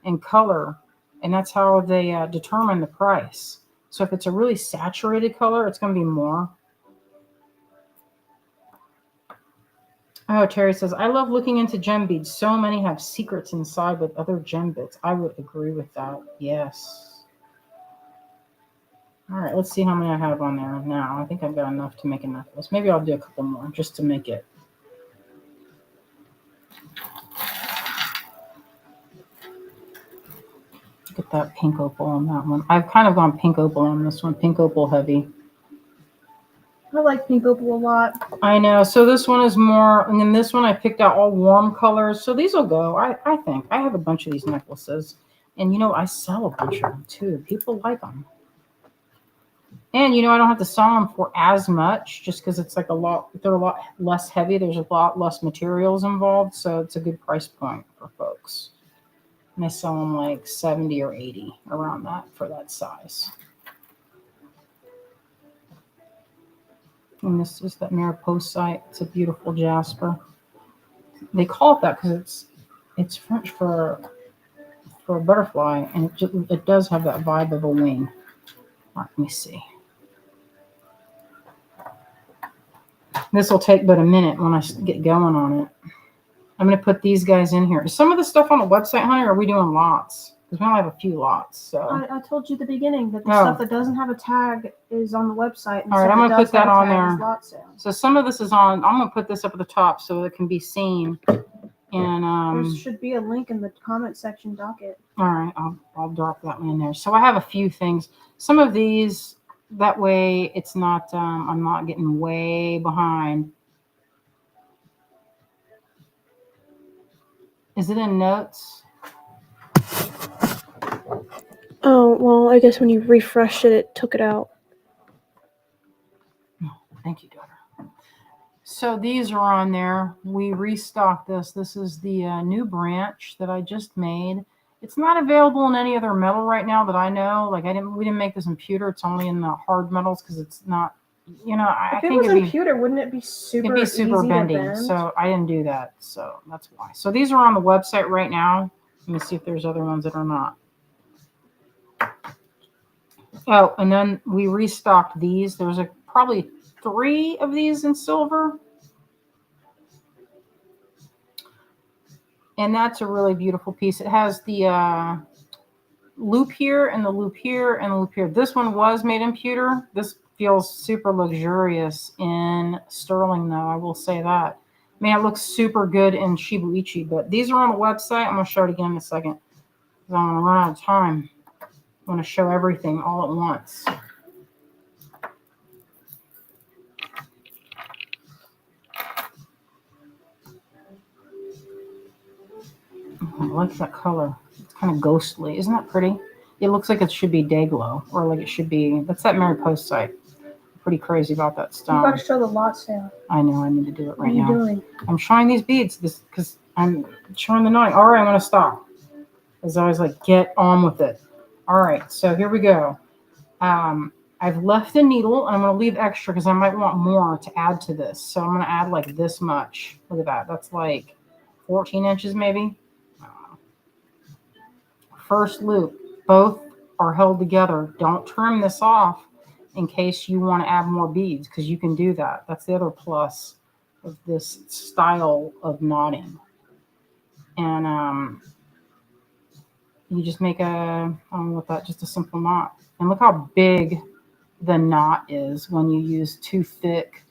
and color, and that's how they determine the price. So if it's a really saturated color, it's going to be more. Oh, Terry says, I love looking into gem beads. So many have secrets inside with other gem bits. I would agree with that. Yes. All right, let's see how many I have on there now. I think I've got enough to make a necklace. Maybe I'll do a couple more just to make it. Get that pink opal on that one. I've kind of gone pink opal on this one. Pink opal heavy. I like pink opal a lot. I know. So this one is more, and then this one I picked out all warm colors. So these will go. I think I have a bunch of these necklaces, and I sell a bunch of them too. People like them, and I don't have to sell them for as much just because it's like they're a lot less heavy. There's a lot less materials involved, so it's a good price point for folks. And I sell them like 70 or 80 around that for that size. And this is that Mariposite. It's a beautiful jasper. They call it that because it's French for a butterfly, and it does have that vibe of a wing. All right, let me see. This will take but a minute when I get going on it. I'm going to put these guys in here. Is some of the stuff on the website, honey, or are we doing lots? Because we only have a few lots. So I told you at the beginning that the stuff that doesn't have a tag is on the website. And all right, I'm going to put that on there. Lot sale. So some of this is on. I'm going to put this up at the top so it can be seen. And there should be a link in the comment section docket. All right, I'll drop that one in there. So I have a few things. Some of these, that way it's not. I'm not getting way behind. Is it in notes? Oh, well, I guess when you refreshed it, it took it out. Oh, thank you, daughter. So these are on there. We restocked this. This is the new branch that I just made. It's not available in any other metal right now that I know. Like we didn't make this in pewter. It's only in the hard metals because it's not you know, I If it think was in pewter, wouldn't it be super it'd be super easy bendy. to bend? So I didn't do that. So that's why. So these are on the website right now. Let me see if there's other ones that are not. Oh, and then we restocked these. There's probably 3 of these in silver. And that's a really beautiful piece. It has the loop here and the loop here and the loop here. This one was made in pewter. This feels super luxurious in sterling, though. I will say that. I mean, it looks super good in Shibuichi, but these are on the website. I'm going to show it again in a second because I'm going to run out of time. I want to show everything all at once. I like that color. It's kind of ghostly. Isn't that pretty? It looks like it should be day glow, or like it should be. That's that Mary Post site. I'm pretty crazy about that stone. You got to show the lot sale. I know. I need to do it right now. What are you doing? I'm showing these beads because I'm showing the knotting. All right, I'm going to stop. As I was like, get on with it. All right, so here we go. I've left the needle, and I'm going to leave extra because I might want more to add to this. So I'm going to add like this much. Look at that. That's like 14 inches maybe. First loop. Both are held together. Don't trim this off in case you want to add more beads because you can do that. That's the other plus of this style of knotting. And you just make just a simple knot. And look how big the knot is when you use too thick.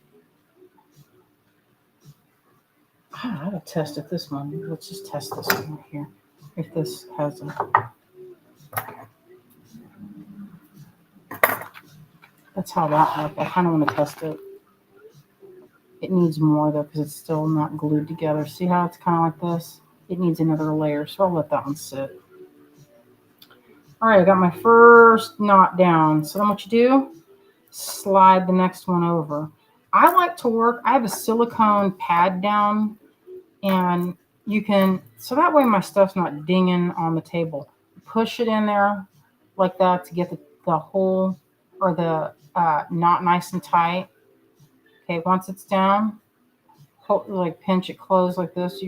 I gotta test if this one. Let's just test this one right here. If this has a. That's how that looked. I kind of want to test it. It needs more though because it's still not glued together. See how it's kind of like this? It needs another layer, so I'll let that one sit. All right, I got my first knot down. So then what you do, slide the next one over. I like to work, I have a silicone pad down, and you can, so that way my stuff's not dinging on the table. Push it in there like that to get the hole or the knot nice and tight. Okay, once it's down, like pinch it closed like this.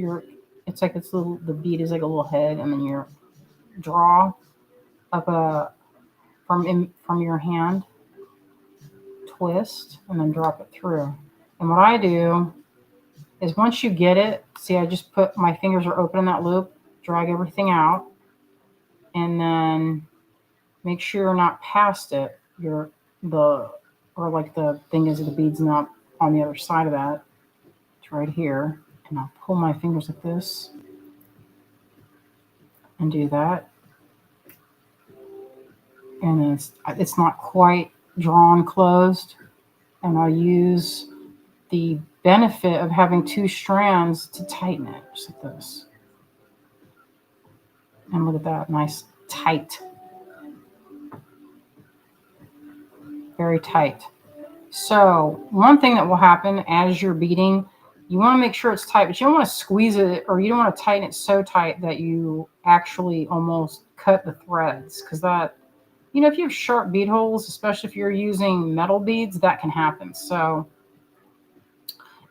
It's like it's little. The bead is like a little head, and then you draw up from your hand, twist, and then drop it through. And what I do is once you get it, see, I just put my fingers are open in that loop, drag everything out, and then make sure you're not past it. The thing is the bead's not on the other side of that. It's right here. And I'll pull my fingers like this and do that. And it's not quite drawn closed. And I'll use the benefit of having 2 strands to tighten it, just like this. And look at that, nice, tight. Very tight. So one thing that will happen as you're beading, you want to make sure it's tight, but you don't want to squeeze it or you don't want to tighten it so tight that you actually almost cut the threads. Because that, if you have sharp bead holes, especially if you're using metal beads, that can happen. So,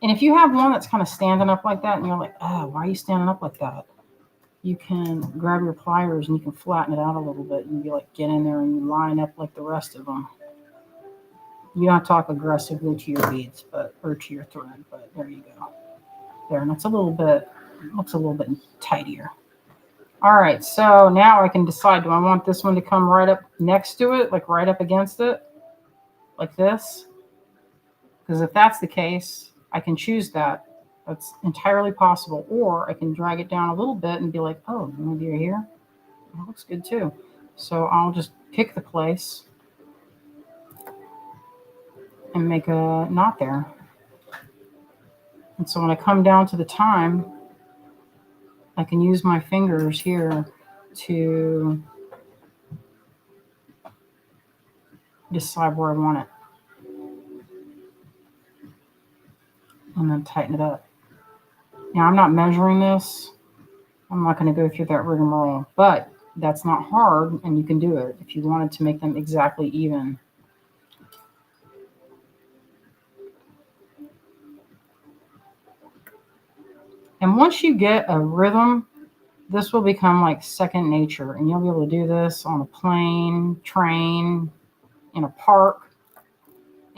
and if you have one that's kind of standing up like that and you're like, oh, why are you standing up like that? You can grab your pliers and you can flatten it out a little bit. And you like get in there and you line up like the rest of them. You don't talk aggressively to your beads, or to your thread, but there you go. There, and it's looks a little bit tidier. All right, so now I can decide, do I want this one to come right up next to it, like right up against it, like this? Because if that's the case, I can choose that. That's entirely possible. Or I can drag it down a little bit and be like, oh, maybe you're here. That looks good too. So I'll just pick the place and make a knot there. And so when I come down to the time, I can use my fingers here to decide where I want it. And then tighten it up. Now I'm not measuring this. I'm not going to go through that rigmarole, but that's not hard and you can do it if you wanted to make them exactly even. And once you get a rhythm, this will become like second nature, and you'll be able to do this on a plane, train, in a park,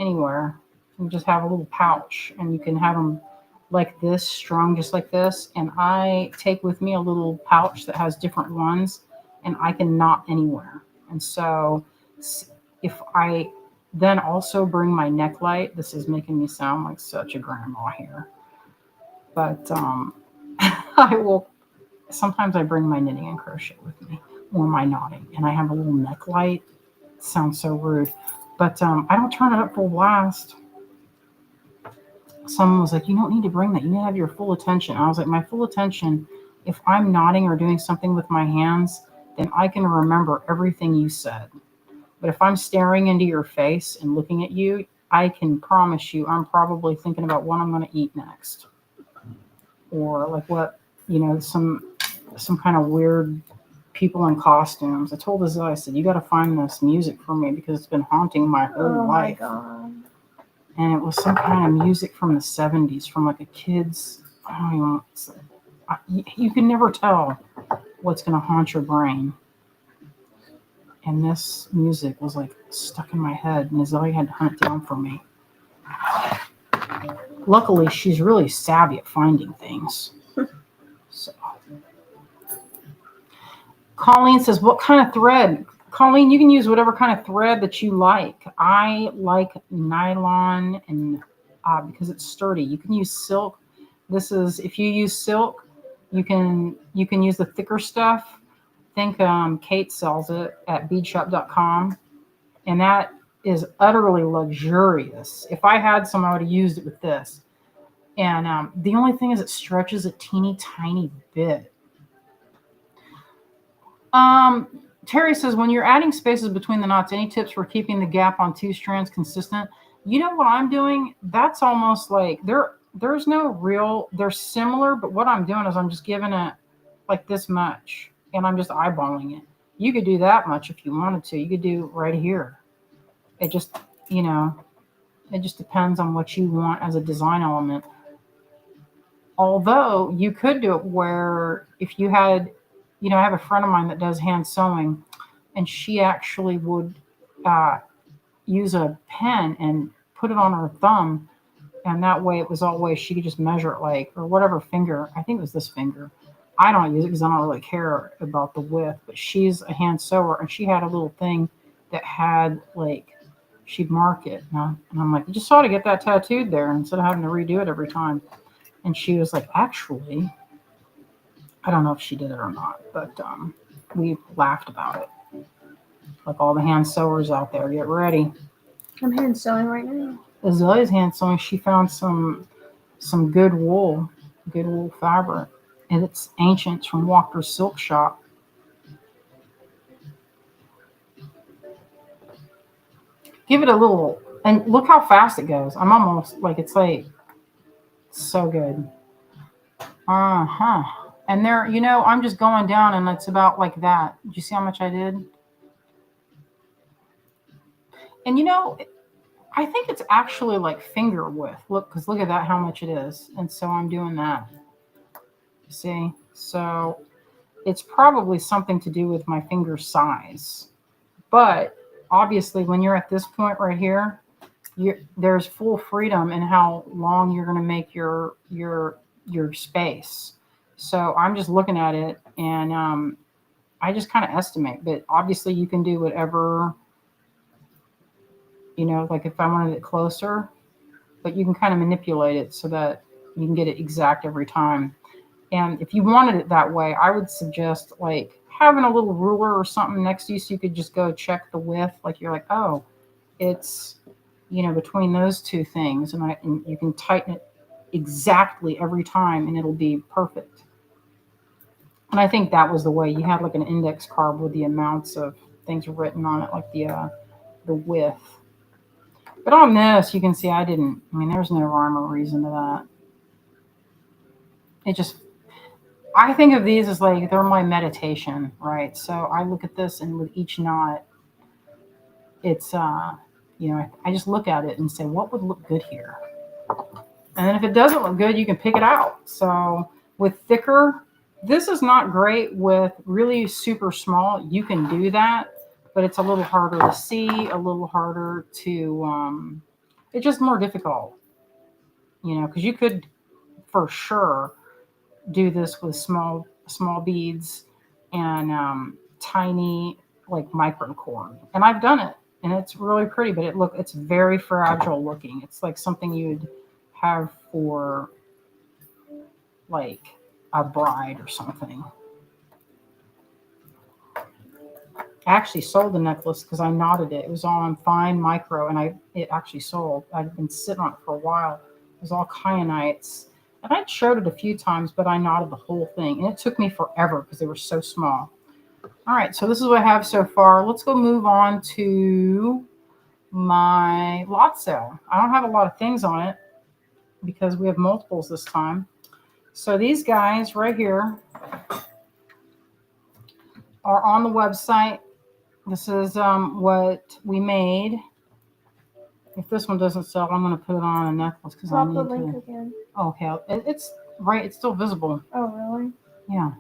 anywhere. You just have a little pouch, and you can have them like this, strung just like this. And I take with me a little pouch that has different ones, and I can knot anywhere. And so if I then also bring my neck light, this is making me sound like such a grandma here, but I will, sometimes I bring my knitting and crochet with me, or my knotting, and I have a little neck light. It sounds so rude, but I don't turn it up full blast. Someone was like, you don't need to bring that. You need to have your full attention. I was like, my full attention, if I'm knotting or doing something with my hands, then I can remember everything you said. But if I'm staring into your face and looking at you, I can promise you I'm probably thinking about what I'm going to eat next. Or like what, some kind of weird people in costumes. I told Azai, I said, you got to find this music for me because it's been haunting my whole life. Oh my God. And it was some kind of music from the 70s, from like a kid's, you can never tell what's going to haunt your brain. And this music was like stuck in my head, and Azalea had to hunt it down for me. Luckily, she's really savvy at finding things. So, Colleen says, what kind of thread? Colleen, you can use whatever kind of thread that you like. I like nylon, and because it's sturdy. You can use silk. This is, if you use silk, you can use the thicker stuff. I think Kate sells it at beadshop.com, and that is utterly luxurious. If I had some, I would have used it with this. And the only thing is it stretches a teeny tiny bit. Terry says, when you're adding spaces between the knots, any tips for keeping the gap on two strands consistent? You know what I'm doing? That's almost like there's no real, they're similar, but what I'm doing is I'm just giving it like this much, and I'm just eyeballing it. You could do that much if you wanted to. You could do right here. It just, it just depends on what you want as a design element. Although you could do it where if you had, I have a friend of mine that does hand sewing, and she actually would use a pen and put it on her thumb, and that way it was always, she could just measure it like, or whatever finger, I think it was this finger. I don't use it because I don't really care about the width, but she's a hand sewer, and she had a little thing that had like, she'd mark it. And I'm like, you just ought to get that tattooed there instead of having to redo it every time. And she was like, actually, I don't know if she did it or not, but we laughed about it. Like all the hand sewers out there, get ready. I'm hand sewing right now. Azalea's hand sewing. She found some good wool fabric, and it's ancient. It's from Walker's Silk Shop. Give it a little, and look how fast it goes. I'm almost like, it's like so good. And there, I'm just going down, and it's about like that. Did you see how much I did? And I think it's actually like finger width. Look at that, how much it is. And so I'm doing that. See? So it's probably something to do with my finger size. But obviously, when you're at this point right here, there's full freedom in how long you're going to make your space. So I'm just looking at it, and I just kind of estimate. But obviously, you can do whatever, like if I wanted it closer, but you can kind of manipulate it so that you can get it exact every time. And if you wanted it that way, I would suggest like having a little ruler or something next to you so you could just go check the width. Like you're like, oh, it's, between those two things, and you can tighten it exactly every time, and it'll be perfect. And I think that was the way you had like an index card with the amounts of things written on it, like the width. But on this, you can see there's no rhyme or reason to that. I think of these as like, they're my meditation, right? So I look at this, and with each knot, it's, I just look at it and say, what would look good here? And then if it doesn't look good, you can pick it out. So with thicker. This is not great with really super small. You can do that, but it's a little harder to see, a little harder to, it's just more difficult, because you could for sure do this with small beads and tiny like micro cord. And I've done it, and it's really pretty, but it's very fragile looking. It's like something you'd have for like a bride or something. I actually sold the necklace because I knotted it. It was on fine micro, and it actually sold. I'd been sitting on it for a while. It was all kyanites. And I'd showed it a few times, but I knotted the whole thing. And it took me forever because they were so small. All right, so this is what I have so far. Let's go move on to my lot sale. I don't have a lot of things on it because we have multiples this time. So these guys right here are on the website. This is what we made. If this one doesn't sell, I'm going to put it on a necklace because I need the link again. Oh, okay, it's right. It's still visible. Oh, really? Yeah.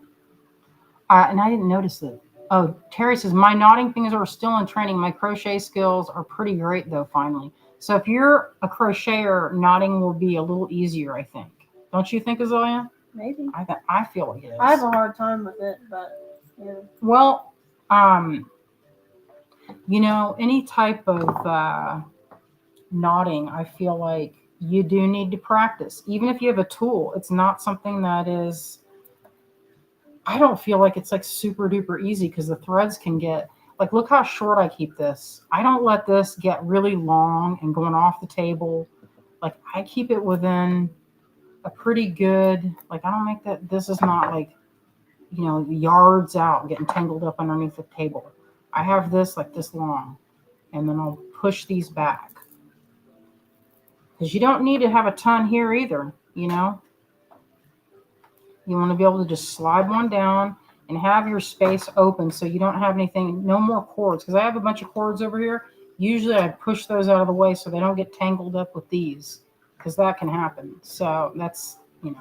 And I didn't notice it. Oh, Terry says my knotting fingers are still in training. My crochet skills are pretty great though. Finally, so if you're a crocheter, knotting will be a little easier. I think. Don't you think, Azalea? Maybe. I feel like it is. I have a hard time with it, but yeah. Well, any type of knotting, I feel like you do need to practice. Even if you have a tool, it's not something that is, I don't feel like it's like super duper easy because the threads can get, like, look how short I keep this. I don't let this get really long and going off the table. Like, I keep it within a pretty good, like, I don't make that, this is not like, yards out, getting tangled up underneath the table. I have this like this long, and then I'll push these back. Because you don't need to have a ton here either, You want to be able to just slide one down and have your space open so you don't have anything, no more cords. Because I have a bunch of cords over here. Usually I push those out of the way so they don't get tangled up with these. Because that can happen. So that's, All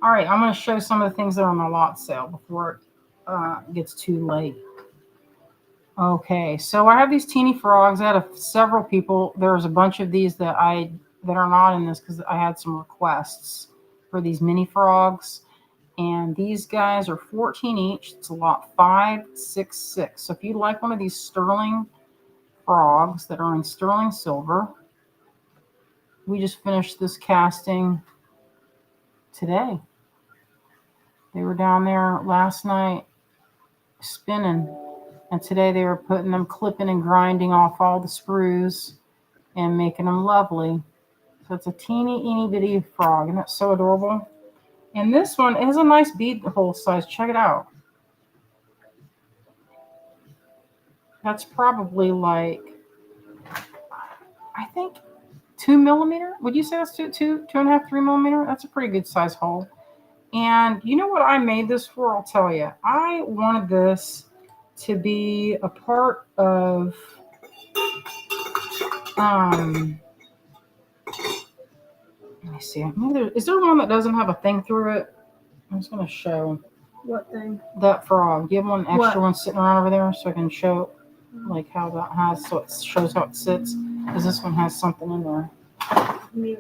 right, I'm going to show some of the things that are on the lot sale before it gets too late. Okay, so I have these teeny frogs. I had several people. There's a bunch of these that are not in this because I had some requests for these mini frogs. And these guys are 14 each. It's a lot 566. So if you like one of these sterling frogs that are in sterling silver, we just finished this casting today. They were down there last night spinning. And today they were clipping and grinding off all the sprues and making them lovely. So it's a teeny bitty frog. Isn't that so adorable? And this one, it has a nice bead hole size. Check it out. That's probably like, I think 2 millimeter. Would you say that's 2.5, 3 millimeter? That's a pretty good size hole. And you know what I made this for? I'll tell you. I wanted this to be a part of let me see. Is there one that doesn't have a thing through it? I'm just going to show. What thing? That frog. Do you have one extra one sitting around over there so I can show like how that has, so it shows how it sits? Because this one has something in there. You mean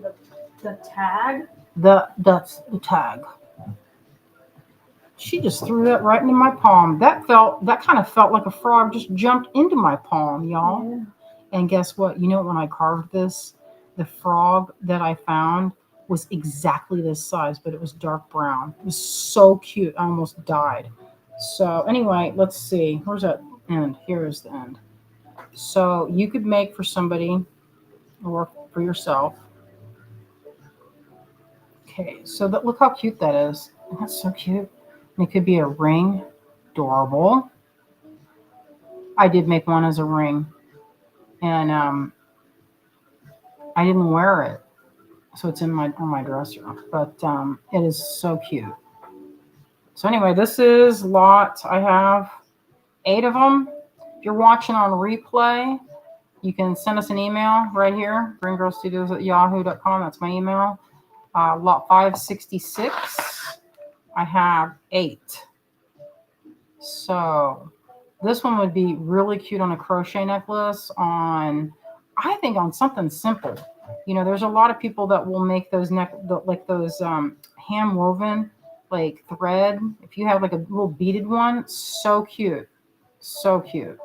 the tag? That's the tag. She just threw that right into my palm. That kind of felt like a frog just jumped into my palm, y'all. Yeah. And guess what? When I carved this, the frog that I found was exactly this size, but it was dark brown. It was so cute. I almost died. So anyway, let's see. Where's that end? Here is the end. So you could make for somebody or for yourself. Okay, so look how cute that is. That's so cute. And it could be a ring. Adorable. I did make one as a ring. And I didn't wear it. So it's on my dresser. But it is so cute. So anyway, this is lot. I have 8 of them. If you're watching on replay, you can send us an email right here. GreenGirlStudios@yahoo.com. That's my email. Lot 566. I have 8. So this one would be really cute on a crochet necklace, I think on something simple. You know, there's a lot of people that will make those like those hand woven like thread. If you have like a little beaded one, so cute. So cute.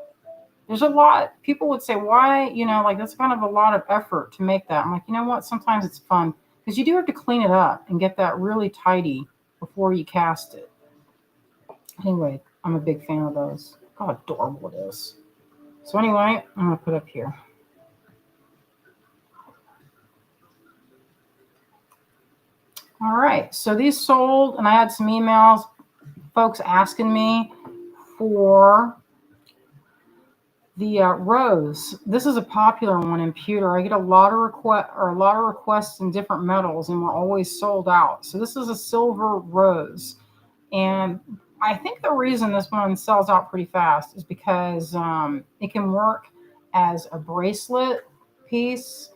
There's a lot, people would say, why, you know, like that's kind of a lot of effort to make that. I'm like, you know what? Sometimes it's fun because you do have to clean it up and get that really tidy before you cast it. Anyway, I'm a big fan of those. Look how adorable it is. So anyway, I'm going to put up here. All right, so these sold, and I had some emails, folks asking me for the rose. This is a popular one in pewter. I get a lot of requests in different metals, and we're always sold out. So this is a silver rose, and I think the reason this one sells out pretty fast is because it can work as a bracelet piece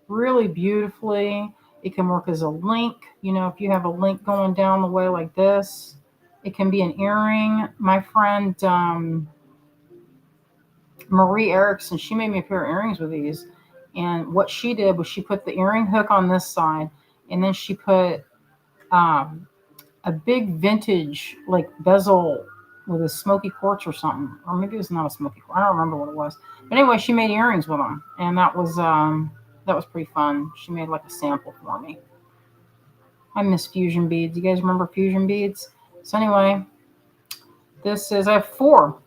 really beautifully. It can work as a link. You know, if you have a link going down the way like this, it can be an earring. My friend Marie Erickson, she made me a pair of earrings with these. And what she did was she put the earring hook on this side, and then she put a big vintage like bezel with a smoky quartz or something, or maybe it was not a smoky quartz. I don't remember what it was. But anyway, she made earrings with them, and that was pretty fun. She made like a sample for me. I miss fusion beads. You guys remember fusion beads? So anyway, I have 4.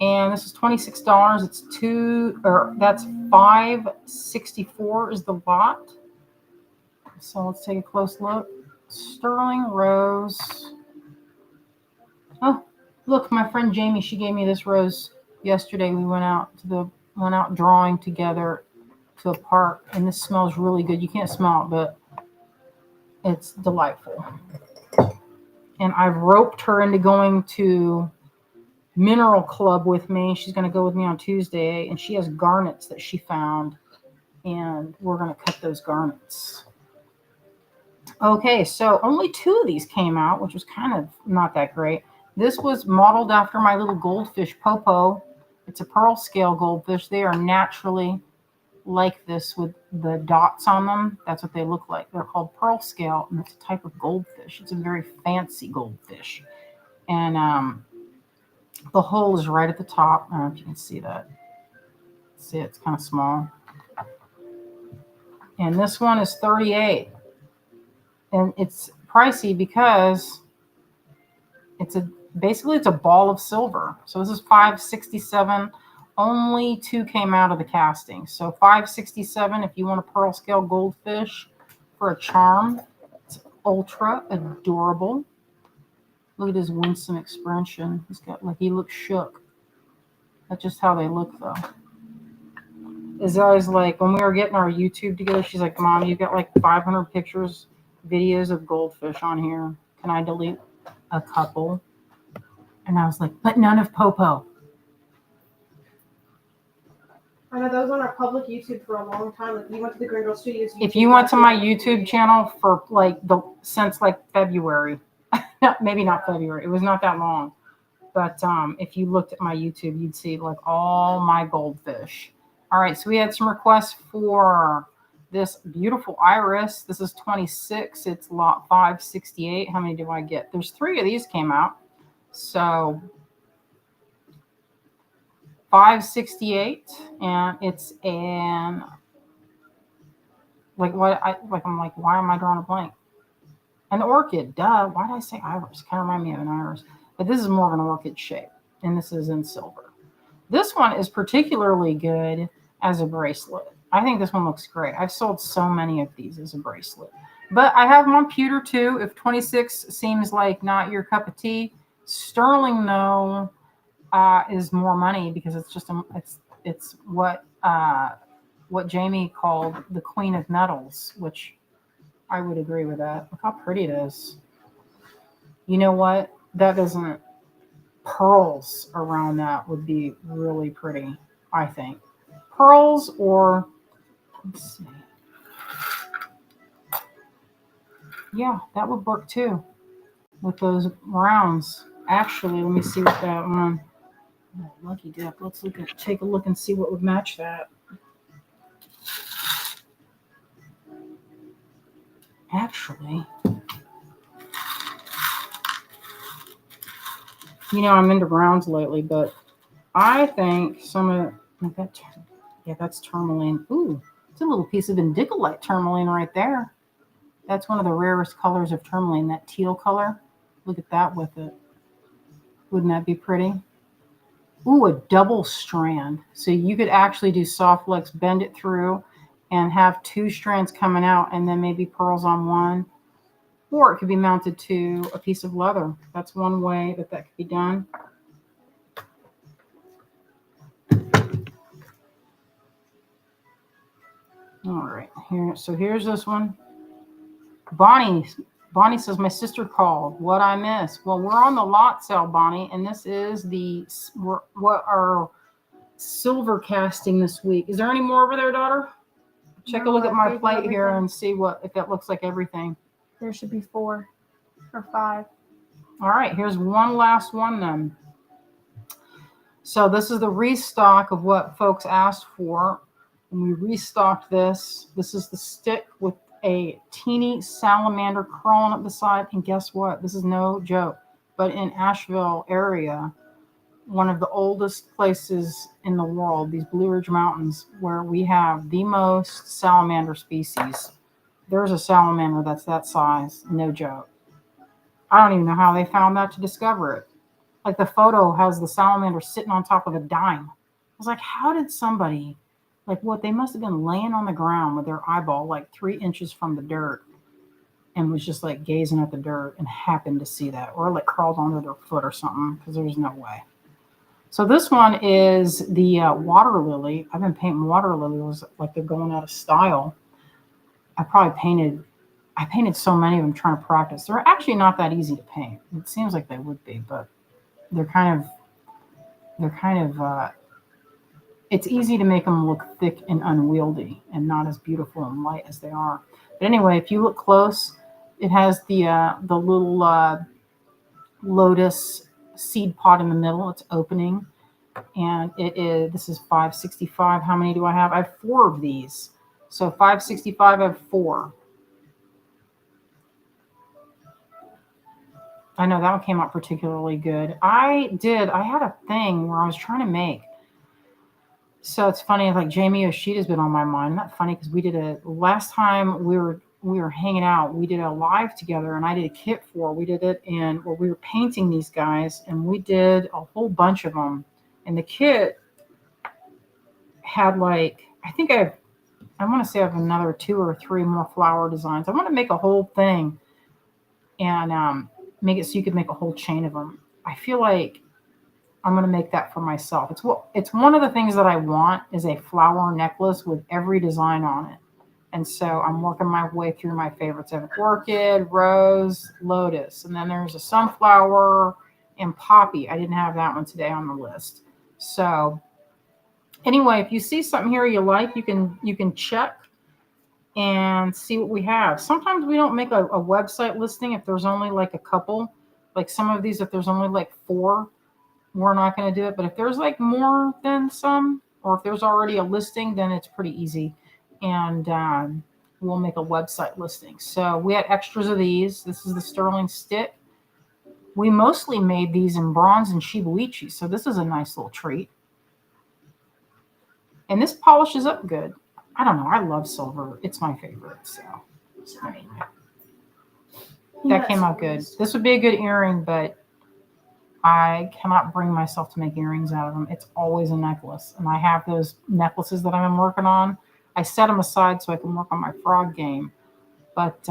And this is $26. That's $5.64 is the lot. So let's take a close look. Sterling rose. Oh, look, my friend Jamie, she gave me this rose yesterday. We went out drawing together to a park, and this smells really good. You can't smell it, but it's delightful. And I've roped her into going to Mineral Club with me. She's going to go with me on Tuesday, and she has garnets that she found, and we're going to cut those garnets. Okay, so only 2 of these came out, which was kind of not that great. This was modeled after my little goldfish, Popo. It's a pearl scale goldfish. They are naturally like this with the dots on them. That's what they look like. They're called pearl scale, and it's a type of goldfish. It's a very fancy goldfish. And the hole is right at the top. I don't know if you can see that. See, it's kind of small. And this one is $38. And it's pricey because it's a ball of silver. So this is $5.67. Only 2 came out of the casting. So $5.67 if you want a pearl scale goldfish for a charm. It's ultra adorable. Look at his winsome expression. He looks shook. That's just how they look, though. Is always like when we were getting our YouTube together, she's like, Mom, you've got like 500 pictures, videos of goldfish on here. Can I delete a couple? And I was like, but none of Popo. I know that was on our public YouTube for a long time. Like, you went to the GreenGirlStudios. If you went to my YouTube channel for since February, maybe not February, it was not that long. But if you looked at my YouTube, you'd see like all my goldfish. All right, so we had some requests for this beautiful iris. This is 26. It's lot 568. How many do I get? There's 3 of these came out. So 568, and it's an I'm like, why am I drawing a blank? An orchid, duh. Why did I say iris? Kind of remind me of an iris. But this is more of an orchid shape, and this is in silver. This one is particularly good as a bracelet. I think this one looks great. I've sold so many of these as a bracelet. But I have them on pewter too. If 26 seems like not your cup of tea, sterling though is more money because it's what Jamie called the queen of metals, which I would agree with that. Look how pretty it is. You know what? That doesn't. Pearls around that would be really pretty, I think. Pearls or, let's see. Yeah, that would work too. with those rounds. Actually, let me see what that one. Oh, lucky dip. Let's take a look and see what would match that. Actually, I'm into rounds lately, but I think some of that. Yeah, that's tourmaline. Ooh, it's a little piece of indicolite tourmaline right there. That's one of the rarest colors of tourmaline, that teal color. Look at that with it. Wouldn't that be pretty? Ooh, a double strand. So you could actually do soft flex, bend it through, and have 2 strands coming out, and then maybe pearls on one. Or it could be mounted to a piece of leather. That's one way that could be done. All right, here's this one. Bonnie says, my sister called. What I miss? Well, we're on the lot sale, Bonnie, and this is what our silver casting this week. Is there any more over there, daughter? Check a look at my plate here and see if that looks like everything. There should be 4 or 5. All right, here's one last one then. So this is the restock of what folks asked for. When we restocked this is the stick with a teeny salamander crawling up the side. And guess what? This is no joke. But in Asheville area, one of the oldest places in the world, these Blue Ridge Mountains, where we have the most salamander species. There's a salamander that's that size. No joke. I don't even know how they found that to discover it. Like the photo has the salamander sitting on top of a dime. I was like, how did somebody, they must have been laying on the ground with their eyeball 3 inches from the dirt and was just gazing at the dirt and happened to see that, or crawled under their foot or something, because there's no way. So this one is the water lily. I've been painting water lilies they're going out of style. I painted so many of them trying to practice. They're actually not that easy to paint. It seems like they would be, but they're kind of it's easy to make them look thick and unwieldy and not as beautiful and light as they are. But anyway, if you look close, it has the little lotus seed pod in the middle. It's opening, and this is 565. How many do I have? I have 4 of these. So 565, I have 4. I know that one came out particularly good. I had a thing where I was trying to make. So it's funny, Jamie Oshita's been on my mind. Not funny, because we did last time we were hanging out, we did a live together, and I did a kit we did it where we were painting these guys, and we did a whole bunch of them. And the kit had I think I want to say I have another 2 or 3 more flower designs. I want to make a whole thing and make it so you could make a whole chain of them. I feel like I'm going to make that for myself. It's one of the things that I want is a flower necklace with every design on it. And so I'm working my way through my favorites. I have orchid, rose, lotus, and then there's a sunflower and poppy. I didn't have that one today on the list. So anyway, if you see something here you like, you can check and see what we have. Sometimes we don't make a website listing if there's only a couple. Some of these, if there's only 4, we're not going to do it. But if there's more than some, or if there's already a listing, then it's pretty easy. And we'll make a website listing. So we had extras of these. This is the sterling stick. We mostly made these in bronze and Shibuichi. So this is a nice little treat. And this polishes up good. I don't know. I love silver. It's my favorite. So anyway. That came out good. This would be a good earring, but I cannot bring myself to make earrings out of them. It's always a necklace. And I have those necklaces that I've been working on. I set them aside so I can work on my frog game. But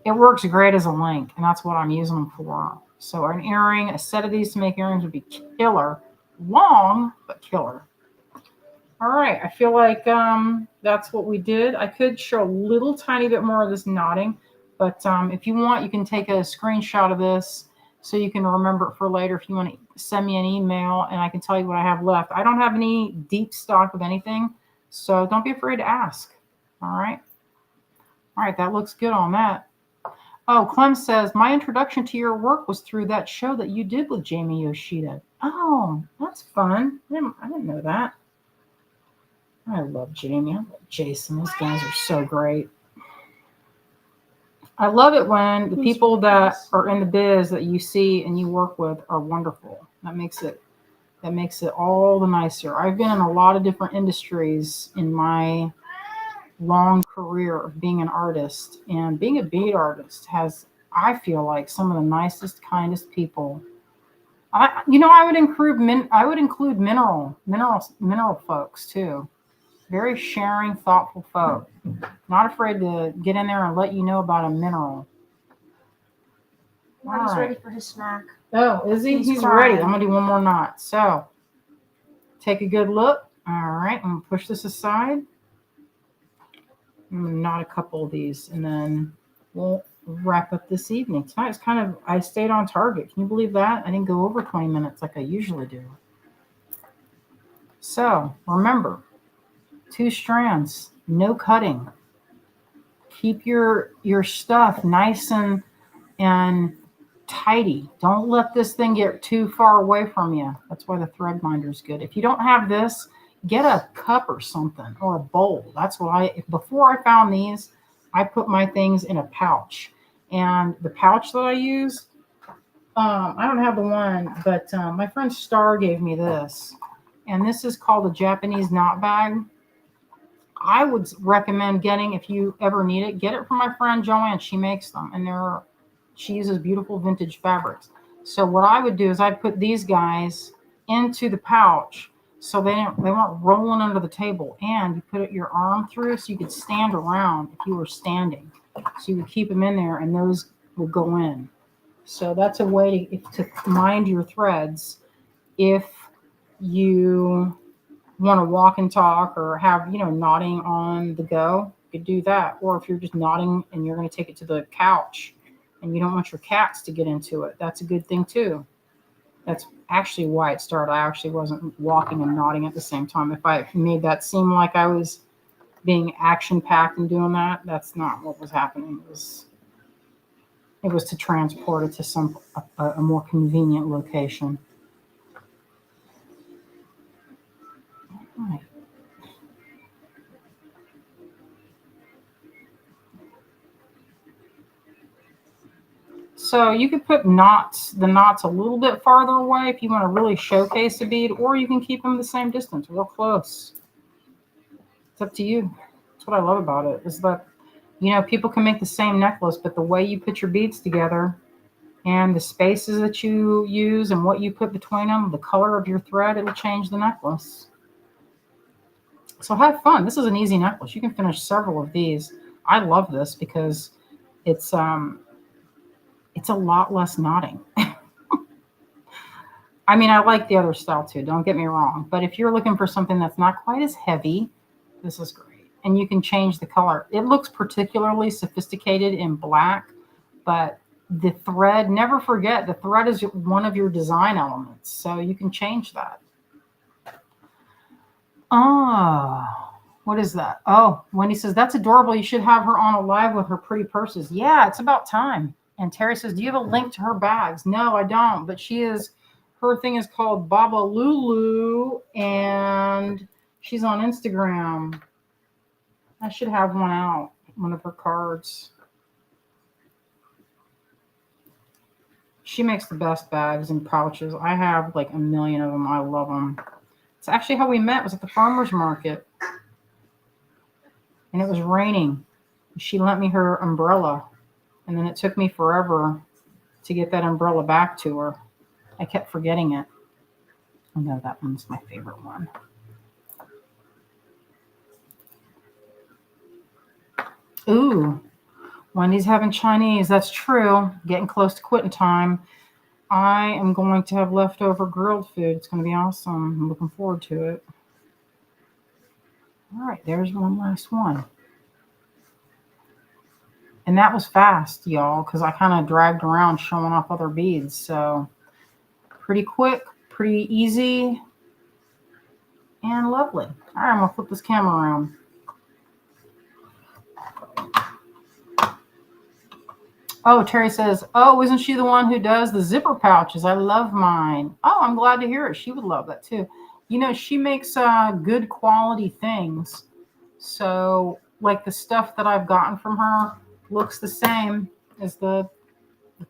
it works great as a link, and that's what I'm using them for. So an earring, a set of these to make earrings would be killer. Long, but killer. All right, I feel like that's what we did. I could show a little tiny bit more of this knotting, but if you want, you can take a screenshot of this so you can remember it for later. If you want to send me an email, and I can tell you what I have left. I don't have any deep stock of anything, so don't be afraid to ask. All right, that looks good on that. Oh, Clem says, my introduction to your work was through that show that you did with Jamie Yoshida. Oh, that's fun. I didn't know that. I love Jamie. I love Jason. Those guys are so great. I love it when the people that are in the biz that you see and you work with are wonderful. That makes it all the nicer. I've been in a lot of different industries in my long career of being an artist, and being a bead artist has, I feel like, some of the nicest, kindest people. I would include mineral folks too. Very sharing, thoughtful folk. Not afraid to get in there and let you know about a mineral. He's ready for his snack. Oh, is he? He's ready. I'm gonna do one more knot. So take a good look. All right, I'm gonna push this aside. I'm gonna knot a couple of these, and then we'll wrap up this evening. Tonight's I stayed on target. Can you believe that? I didn't go over 20 minutes like I usually do. So remember, 2 strands, no cutting. Keep your stuff nice and tidy. Don't let this thing get too far away from you. That's why the thread binder is good. If you don't have this, get a cup or something, or a bowl. That's what before I found these, I put my things in a pouch. And the pouch that I use, I don't have the one, but my friend Star gave me this. And this is called a Japanese knot bag. I would recommend getting, if you ever need it, get it from my friend Joanne. She makes them, and she uses beautiful vintage fabrics. So what I would do is I'd put these guys into the pouch so they weren't rolling under the table, and you put your arm through so you could stand around if you were standing. So you would keep them in there, and those would go in. So that's a way to mind your threads if you want to walk and talk or have, knotting on the go. You could do that. Or if you're just knotting and you're going to take it to the couch and you don't want your cats to get into it, that's a good thing too. That's actually why it started. I actually wasn't walking and knotting at the same time. If I made that seem like I was being action-packed and doing that, that's not what was happening. It was to transport it to a more convenient location. All right. So you could put the knots a little bit farther away if you want to really showcase a bead, or you can keep them the same distance, real close. It's up to you. That's what I love about it, is that, people can make the same necklace, but the way you put your beads together and the spaces that you use and what you put between them, the color of your thread, it'll change the necklace. So have fun. This is an easy necklace. You can finish several of these. I love this because it's a lot less knotting. I mean, I like the other style too, don't get me wrong. But if you're looking for something that's not quite as heavy, this is great. And you can change the color. It looks particularly sophisticated in black, but the thread, never forget, the thread is one of your design elements. So you can change that. What is that? Oh, Wendy says, that's adorable. You should have her on a live with her pretty purses. Yeah, it's about time. And Terry says, do you have a link to her bags? No, I don't. But her thing is called Baba Lulu, and she's on Instagram. I should have one of her cards. She makes the best bags and pouches. I have like a million of them. I love them. It's actually how we met, was at the farmer's market. And it was raining. She lent me her umbrella. And then it took me forever to get that umbrella back to her. I kept forgetting it. Oh no, that one's my favorite one. Ooh, Wendy's having Chinese. That's true. Getting close to quitting time. I am going to have leftover grilled food. It's going to be awesome. I'm looking forward to it. All right, there's one last one. And that was fast, y'all, because I kind of dragged around showing off other beads. So pretty quick, pretty easy, and lovely. All right, I'm going to flip this camera around. Oh, Terry says, oh, isn't she the one who does the zipper pouches? I love mine. Oh, I'm glad to hear it. She would love that too. You know, she makes good quality things. So, like the stuff that I've gotten from her looks the same as the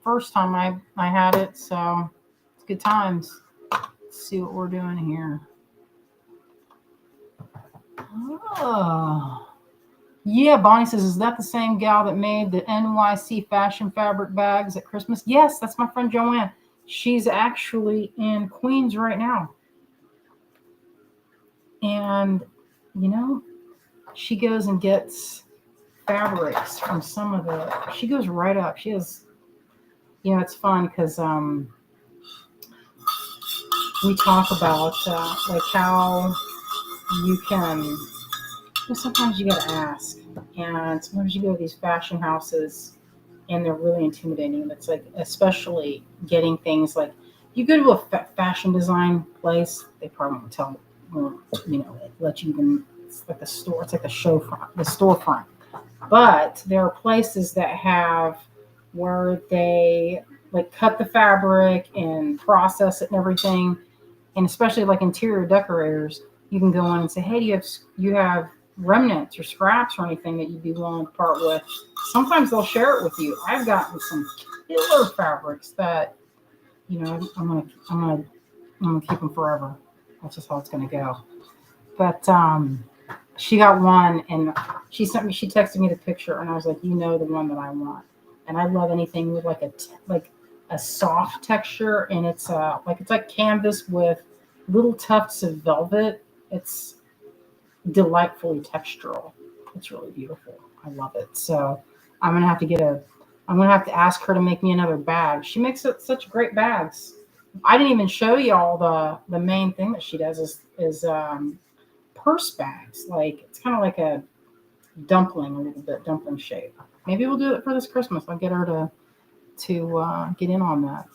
first time I had it. So, it's good times. Let's see what we're doing here. Oh. Yeah, Bonnie says, is that the same gal that made the NYC fashion fabric bags at Christmas? Yes, that's my friend Joanne. She's actually in Queens right now. And, you know, she goes and gets fabrics from some of she goes right up. She has, you know, it's fun because we talk about like how you can, well, sometimes you got to ask. And sometimes you go to these fashion houses and they're really intimidating. It's like, especially getting things like, you go to a fashion design place, they probably won't, you know, let you even, it's like the store, it's like the show front, the storefront. But there are places that have where they like cut the fabric and process it and everything. And especially like interior decorators, you can go in and say, hey, do you have remnants or scraps or anything that you'd be willing to part with? Sometimes they'll share it with you. I've gotten some killer fabrics that, you know, I'm gonna keep them forever. That's just how it's gonna go. But she got one, and she texted me the picture, and I was like, you know, the one that I want. And I love anything with like a soft texture, and it's like canvas with little tufts of velvet. It's delightfully textural. It's really beautiful. I love it. So I'm gonna have to ask her to make me another bag. She makes such great bags. I didn't even show y'all the main thing that she does is purse bags. Like it's kind of like a dumpling, a little bit dumpling shape. Maybe we'll do it for this Christmas. I'll get her to get in on that.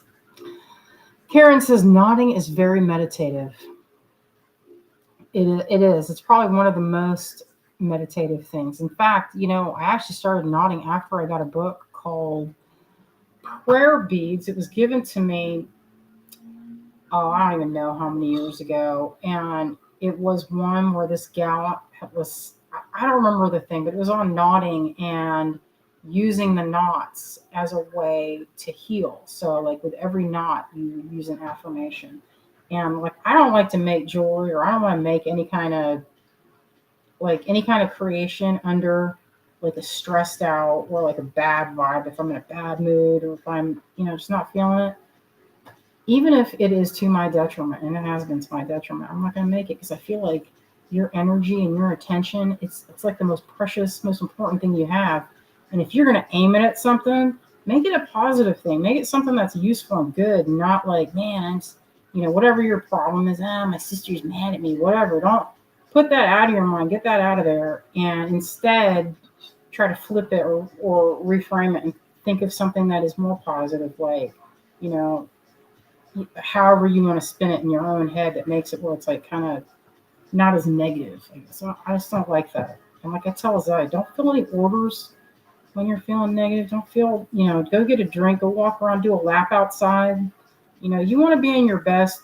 Karen says knotting is very meditative. It is. It's probably one of the most meditative things. In fact, you know, I actually started knotting after I got a book called Prayer Beads. It was given to me, oh, I don't even know how many years ago. And it was one where this gal was, I don't remember the thing, but it was on knotting and using the knots as a way to heal. So, like with every knot, you use an affirmation. And like, I don't like to make jewelry, or I don't want to make any kind of creation under like a stressed out or like a bad vibe. If I'm in a bad mood, or if I'm, you know, just not feeling it, even if it is to my detriment, and it has been to my detriment, I'm not going to make it, because I feel like your energy and your attention, it's like the most precious, most important thing you have. And if you're going to aim it at something, make it a positive thing. Make it something that's useful and good, not like, man, you know, whatever your problem is, my sister's mad at me, whatever. Don't put that out of your mind. Get that out of there. And instead, try to flip it, or reframe it and think of something that is more positive, like, you know, however you want to spin it in your own head, that makes it where it's like kind of not as negative. So I just don't like that. And like I tell Zai, don't fill any orders when you're feeling negative. Don't feel, you know, go get a drink, go walk around, do a lap outside. You know, you want to be in your best.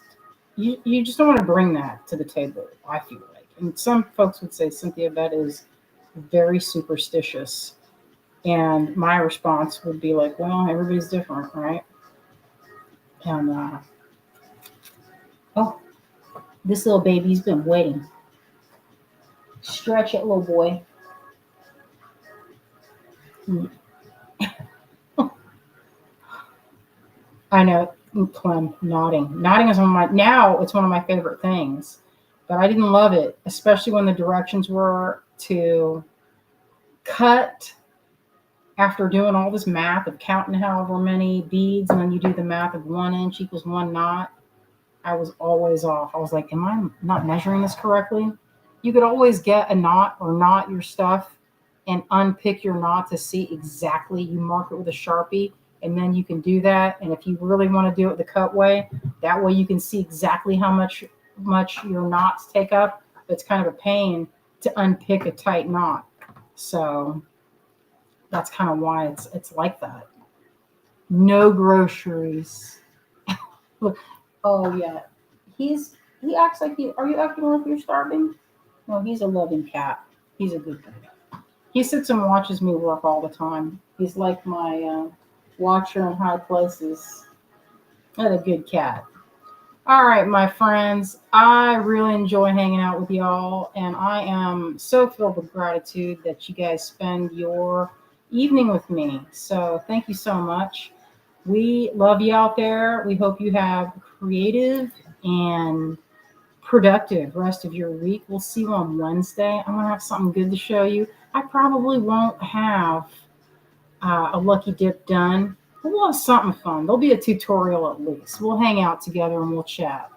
You just don't want to bring that to the table, I feel like. And some folks would say, Cynthia, that is very superstitious. And my response would be like, well, everybody's different, right? And oh, this little baby's been waiting. Stretch it, little boy. I know, Clem, nodding. Nodding is it's one of my favorite things. But I didn't love it, especially when the directions were to cut after doing all this math of counting however many beads, and then you do the math of 1 inch equals 1 knot. I was always off. I was like, am I not measuring this correctly? You could always get a knot or knot your stuff and unpick your knot to see exactly. You mark it with a Sharpie, and then you can do that. And if you really want to do it the cut way, that way you can see exactly how much your knots take up. It's kind of a pain to unpick a tight knot. So that's kind of why it's like that. No groceries. Oh yeah, he acts like you. Are you acting like you're starving? No, he's a loving cat. He's a good guy. He sits and watches me work all the time. He's like my watcher in high places. And a good cat. All right, my friends, I really enjoy hanging out with y'all, and I am so filled with gratitude that you guys spend your evening with me. So, thank you so much. We love you out there. We hope you have a creative and productive rest of your week. We'll see you on Wednesday. I'm going to have something good to show you. I probably won't have a lucky dip done. But we'll have something fun. There'll be a tutorial at least. We'll hang out together and we'll chat.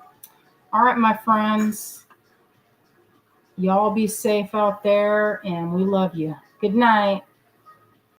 All right, my friends. Y'all be safe out there and we love you. Good night.